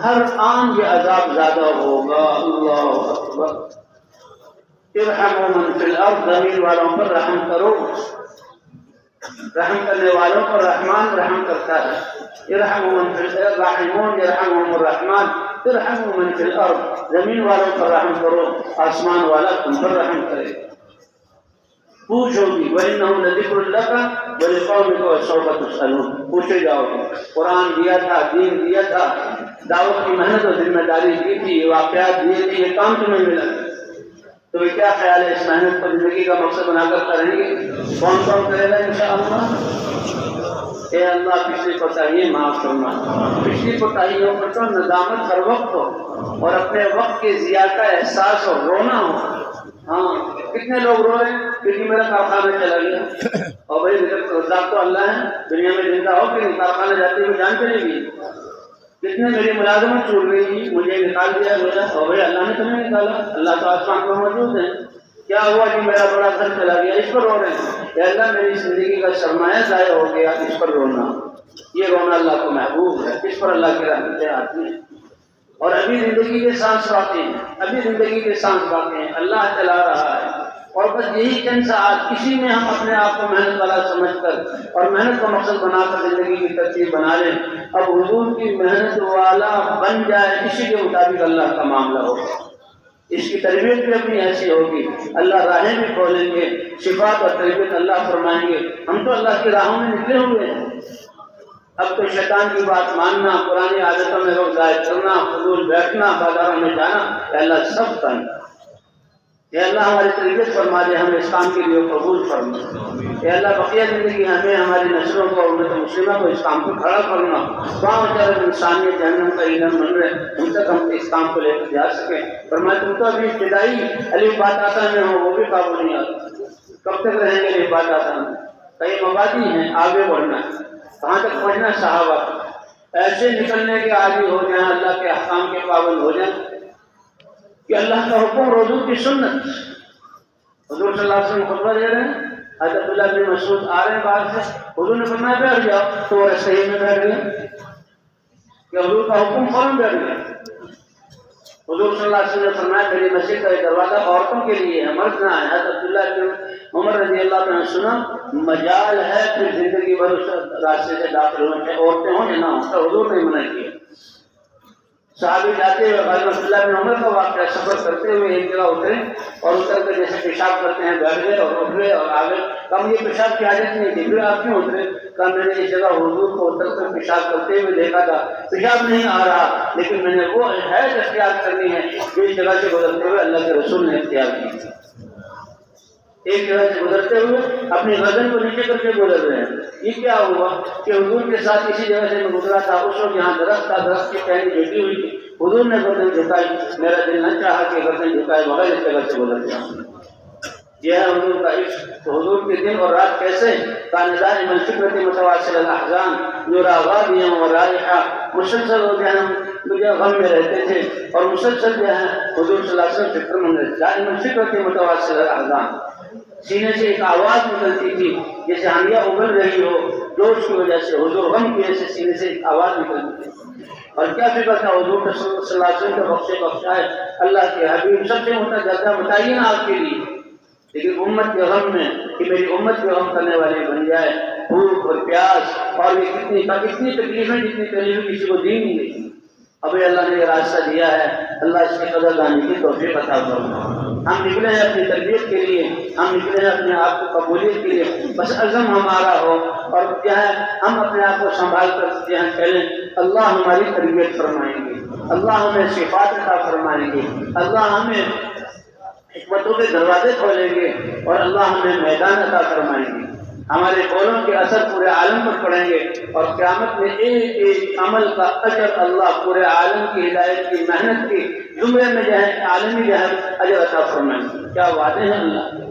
ہر آن یہ عذاب زیادہ ہوگا. اللہ اکبر. ارحموا من فی الارض، زمین والوں پر رحم کرو. رحم کرنے والوں پر رحمان رحم کرتا ہے. ارحموا من فی الارض راحمون یرحمهم الرحمن. ارحموا من فی الارض، زمین والوں پر رحم کرو، آسمان والا تم پر رحم کرے. پوچھو گی وَإِنَّهُ لَذِكْرٌ لَكَ وَلِقَوْمِكَ وَسَوْفَ تُسْأَلُونَ. پوچھے جاؤ گے. قرآن دیا تھا، دین دیا تھا، دعوت کی محنت اور ذمہ داری دی تھی، واقعات دیے تھے، یہ کام تمہیں ملا. تو کیا خیال ہے اس محنت کو زندگی کا مقصد بنا کر کریں گے؟ کون کون کرے گا انشاءاللہ؟ اے اللہ پچھلی کوتاہیاں معاف فرما. پچھلی کوتاہیوں پر تو ندامت ہر وقت ہو اور اپنے وقت کے ضیاع کا احساس اور رونا ہو. ہاں کتنے لوگ رو رہے ہیں کیونکہ میرا کارخانہ چلا گیا، اور بھائی رزاق تو اللہ ہے، دنیا میں زندہ ہو کہ نہیں، کارخانہ جاتے ہوئے جان چلے گی، کتنے میری ملازمت چھوٹ گئی تھی، مجھے نکال دیا گیا، اور بھائی اللہ نے تمہیں نکالا، اللہ تو آسمان پر موجود ہے، کیا ہوا کہ میرا بڑا گھر چلا گیا، اس پر رو رہے ہیں کہ اللہ میری زندگی کا سرمایہ ضائع ہو گیا، اس پر رونا، یہ رونا اللہ کو محبوب ہے، اس پر اللہ کی رحمتیں آتی ہیں۔ اور ابھی زندگی کے سانس باقی ہیں، ابھی زندگی کے سانس باقی ہیں، اللہ چلا رہا ہے، اور بس یہی چند ساعت کسی میں ہم اپنے آپ کو محنت والا سمجھ کر اور محنت کو مقصد بنا کر زندگی کی ترتیب بنا لیں، اب حضور کی محنت والا بن جائے، اسی کے مطابق اللہ کا معاملہ ہوگا، اس کی تربیت بھی اپنی ایسی ہوگی، اللہ راہیں بھی کھولیں گے، صفات اور تربیت اللہ فرمائیں گے، ہم تو اللہ کی راہوں میں نکلے ہوئے ہیں، اب تو شیطان کی بات ماننا، پرانی عادتوں میں روک ضائع کرنا، فضول بیٹھنا، بازاروں میں جانا، اے اللہ سب تنگ، اے اللہ ہماری تربیت فرما دے، ہمیں اس کام کے لیے قبول فرما، اے اللہ بقیہ زندگی ہمیں ہماری نسلوں کو امت مسلمہ کو اس کام کو کھڑا کرنا، وہاں جب انسانیت جہنم کا ایندھن بن رہے ان تک ہم اس کام کو لے کر جا سکیں۔ فرمایا تم تو ابھی ابتدائی الف با تا ثا میں ہو، وہ بھی قابو نہیں آتا، کب تک رہیں گے الف با تا ثا میں؟ کئی مبادی ہیں، آگے بڑھنا ہے، کہاں تک پہنچنا؟ صحابہ ایسے نکلنے کے عادی ہو جائیں، اللہ کے احکام کے پابند ہو جائیں کہ اللہ کا حکم اور حضور کی سنت، حضور صلی اللہ علیہ وسلم خطبہ دے رہے ہیں، حضرت عبداللہ بن مسعود آ رہے ہیں باہر سے، حضور نے فرمایا بیٹھ جاؤ، تو وہ صحیح میں بیٹھ گئے کہ حضور کا حکم فوراً بیٹھ گئے۔ حضور صلی اللہ علیہ وسلم نے فرمایا میری مسجد کا دروازہ عورتوں کے لیے ہے، مرد نہ ہے۔ حضرت عبداللہ بن عمر رضی اللہ عنہ نے سنا مجال ہے پھر زندگی بھر اس راستے سے داخل ہونے چاہے عورتیں ہوں یا نہ ہوں، تو حضور نے منع کیا۔ صحابی جاتے ہوئے حضرت عبداللہ بن عمر کا واقعہ، سفر کرتے ہوئے ایک جگہ اترے اور اتر کر جیسے پیشاب کرتے ہیں بیٹھ گئے اور اٹھ گئے اور آگے، کہا مجھے پیشاب کی حاجت نہیں تھی، پھر آپ کیوں اترے؟ کہا میں نے اس جگہ حضور کو اتر کر پیشاب کرتے ہوئے دیکھا تھا، پیشاب نہیں آ رہا لیکن میں نے وہ حیض اختیار کرنی ہے جو اس جگہ سے گزرتے ہوئے اللہ کے رسول نے اختیار کی تھی۔ ایک جگہ سے گزرتے ہوئے اپنی گردن کو نیچے کر کے گزر رہے ہیں۔ یہ کیا ہوا کہ حضور کے ساتھ اسی جگہ سے میں گزرا تھا، اس وقت یہاں درخت تھا، درخت کی ٹہنی بیٹھی ہوئی تھی، حضور نے گردن جھکائی، میرا دل نہ چاہا کہ گردن جھکائے بغیر اس جگہ سے گزر جاؤں۔ یہ ہے حضور کا عشق۔ تو حضور کے دن اور رات کیسے؟ کاندار من فکرت متواصل الاحزان یرا غادیا و رائحا، مسلسل ہو جو ہے مجھے غم میں رہتے تھے اور مسلسل جو ہے حضور صلی اللہ علیہ وسلم فکر مند رہتے، دائما فکرت متواصل الاحزان، سینے سے ایک آواز نکلتی تھی جیسے ہانیہ ابل رہی ہو جوش کی وجہ سے، حضور غم کی وجہ سے سینے سے ایک آواز نکلتی تھی۔ اور کیا فکر تھا حضور صلی اللہ علیہ وسلم کا بخشائے اللہ کے حبیب سب سے متجدہ بتائیے نا آپ کے لیے، لیکن امت کے غم میں کہ میری امت کے غم کرنے والے بن جائے، بھوک اور پیاس اور یہ کتنی تکلیفیں جتنی تکلیفیں کسی کو دی نہیں گئی، ابھی اللہ نے یہ راستہ دیا ہے، اللہ اس کی قدر لانے کی توفیق عطا فرمائے۔ ہم نکلے ہیں اپنی تربیت کے لیے، ہم نکلے ہیں اپنے آپ کو قبولیت کے لیے، بس عزم ہمارا ہو اور کیا ہے ہم اپنے آپ کو سنبھال کر جہاں چلیں، اللہ ہماری تربیت فرمائیں گے، اللہ ہمیں صفات عطا فرمائیں گے، اللہ ہمیں حکمتوں کے دروازے کھولیں گے اور اللہ ہمیں میدان عطا فرمائیں گے، ہمارے قولوں کے اثر پورے عالم پر پڑیں گے اور قیامت میں ایک ایک عمل کا اجر اللہ پورے عالم کی ہدایت کی محنت کی زمرے میں جو ہے عالمی جو ہے اجر عطا فرمائیں گے۔ کیا وعدے ہیں اللہ،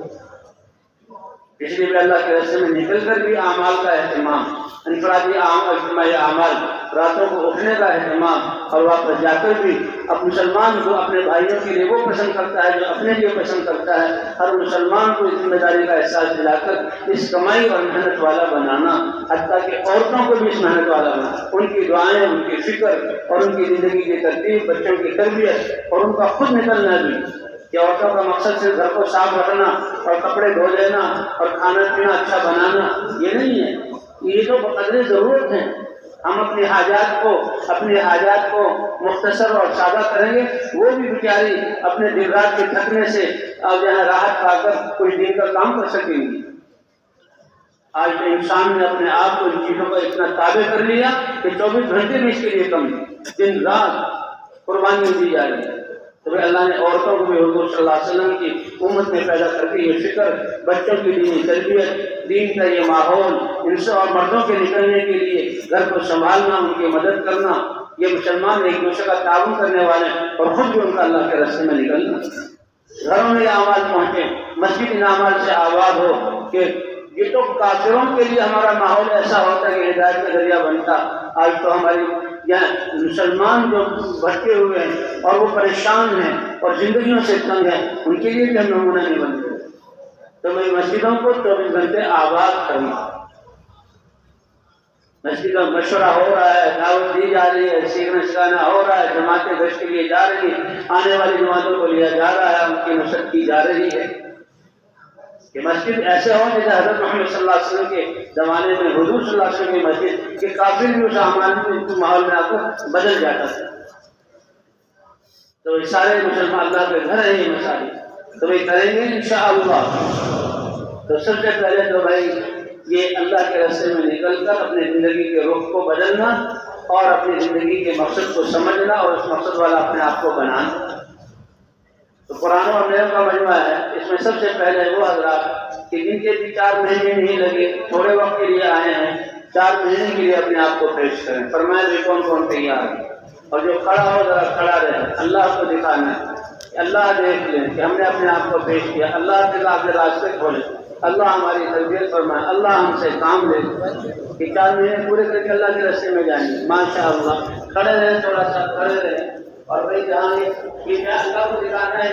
اس لیے بھی اللہ کے راستے میں نکل کر بھی اعمال کا اہتمام، انفرادی اجتماعی اعمال، راتوں کو اٹھنے کا اہتمام اور واپس جا کر بھی اب مسلمان جو اپنے بھائیوں کے لیے وہ پسند کرتا ہے جو اپنے لیے پسند کرتا ہے، ہر مسلمان کو ذمہ داری کا احساس دلا کر اس کمائی اور محنت والا بنانا، حتیٰ کہ عورتوں کو بھی اس محنت والا بنانا، ان کی دعائیں، ان کی فکر اور ان کی زندگی کی ترتیب، بچوں کی تربیت اور ان کا خود نکلنا بھی، کہ عورتوں کا مقصد صرف گھر کو صاف رکھنا اور کپڑے دھو لینا اور کھانا پینا اچھا بنانا یہ نہیں ہے، یہ تو بقدر ضرورت ہے۔ ہم اپنی حاجات کو مختصر اور سادہ کریں گے، وہ بھی بیچاری اپنے دن رات کے تھکنے سے اب یہاں راحت پا کر کچھ دن کا کام کر سکیں گی۔ آج انسان نے اپنے آپ کو ان چیزوں کو اتنا تابع کر لیا کہ 24 گھنٹے میں اس کے لیے کم دن رات قربانی دی جا رہی ہے۔ تو اللہ نے عورتوں کو بھی حضور صلی اللہ علیہ وسلم کی امت میں پیدا کر کے یہ فکر، بچوں کی دینی تربیت، دین کا یہ ماحول، ان سے اور مردوں کے نکلنے کے لیے گھر کو سنبھالنا، ان کی مدد کرنا، یہ مسلمان ایک دوسرے کا تعاون کرنے والے اور خود بھی ان کا اللہ کے راستے میں نکلنا۔ گھروں میں یہ اعمال پہنچے، مسجد ان اعمال سے آباد ہو کہ یہ تو کافروں کے لیے ہمارا ماحول ایسا ہوتا کہ ہدایت کا ذریعہ بنتا. آج تو ہماری یہاں مسلمان جو بھٹکے ہوئے ہیں اور وہ پریشان ہیں اور زندگیوں سے تنگ ہیں، ان کے لیے بھی ہم نمونہ نہیں بنتے. تو میں مسجدوں کو 24 گھنٹے آباد کروں. مسجدوں میں مشورہ ہو رہا ہے، دعوت دی جا رہی ہے، سیکھنا سکھانا ہو رہا ہے، جماعتیں گشت کے لیے جا رہی ہیں، آنے والی جماعتوں کو لیا جا رہا ہے، ان کی نصرت کی جا رہی ہے کہ مسجد ایسے ہو جیسے حضرت محمد صلی اللہ علیہ وسلم کے زمانے میں حضور صلی اللہ علیہ وسلم کی مسجد کہ کافر بھی اس ماحول میں آ کر بدل جاتا تھا. تو یہ سارے مسلمان اللہ کے گھر ہیں، یہ مساجد تو یہ کریں گے انشاءاللہ. تو سب سے پہلے تو بھائی یہ اللہ کے راستے میں نکل کر اپنے زندگی کے رخ کو بدلنا اور اپنی زندگی کے مقصد کو سمجھنا اور اس مقصد والا اپنے آپ کو بنانا. تو قرآن و حدیث کا مجموعہ ہے. اس میں سب سے پہلے وہ حضرات کہ جن کے بھی 4 مہینے نہیں لگے، تھوڑے وقت کے لیے آئے ہیں، 4 مہینے کے لیے اپنے آپ کو پیش کریں. فرمایا بھی کون کون تیار ہے، اور جو کھڑا ہو ذرا کھڑا رہے، اللہ کو دکھانا ہے، اللہ دیکھ لیں کہ ہم نے اپنے آپ کو پیش کیا، اللہ کے راستے کھولے، اللہ ہماری تربیت فرمائے، اللہ ہم سے کام لے کہ 4 مہینے پورے کر کے اللہ کے راستے میں جائیں گے. ماشاء اللہ کھڑے رہے، تھوڑا سا کھڑے رہے. اور بھائی جہاں یہ اللہ کو دکھانا ہے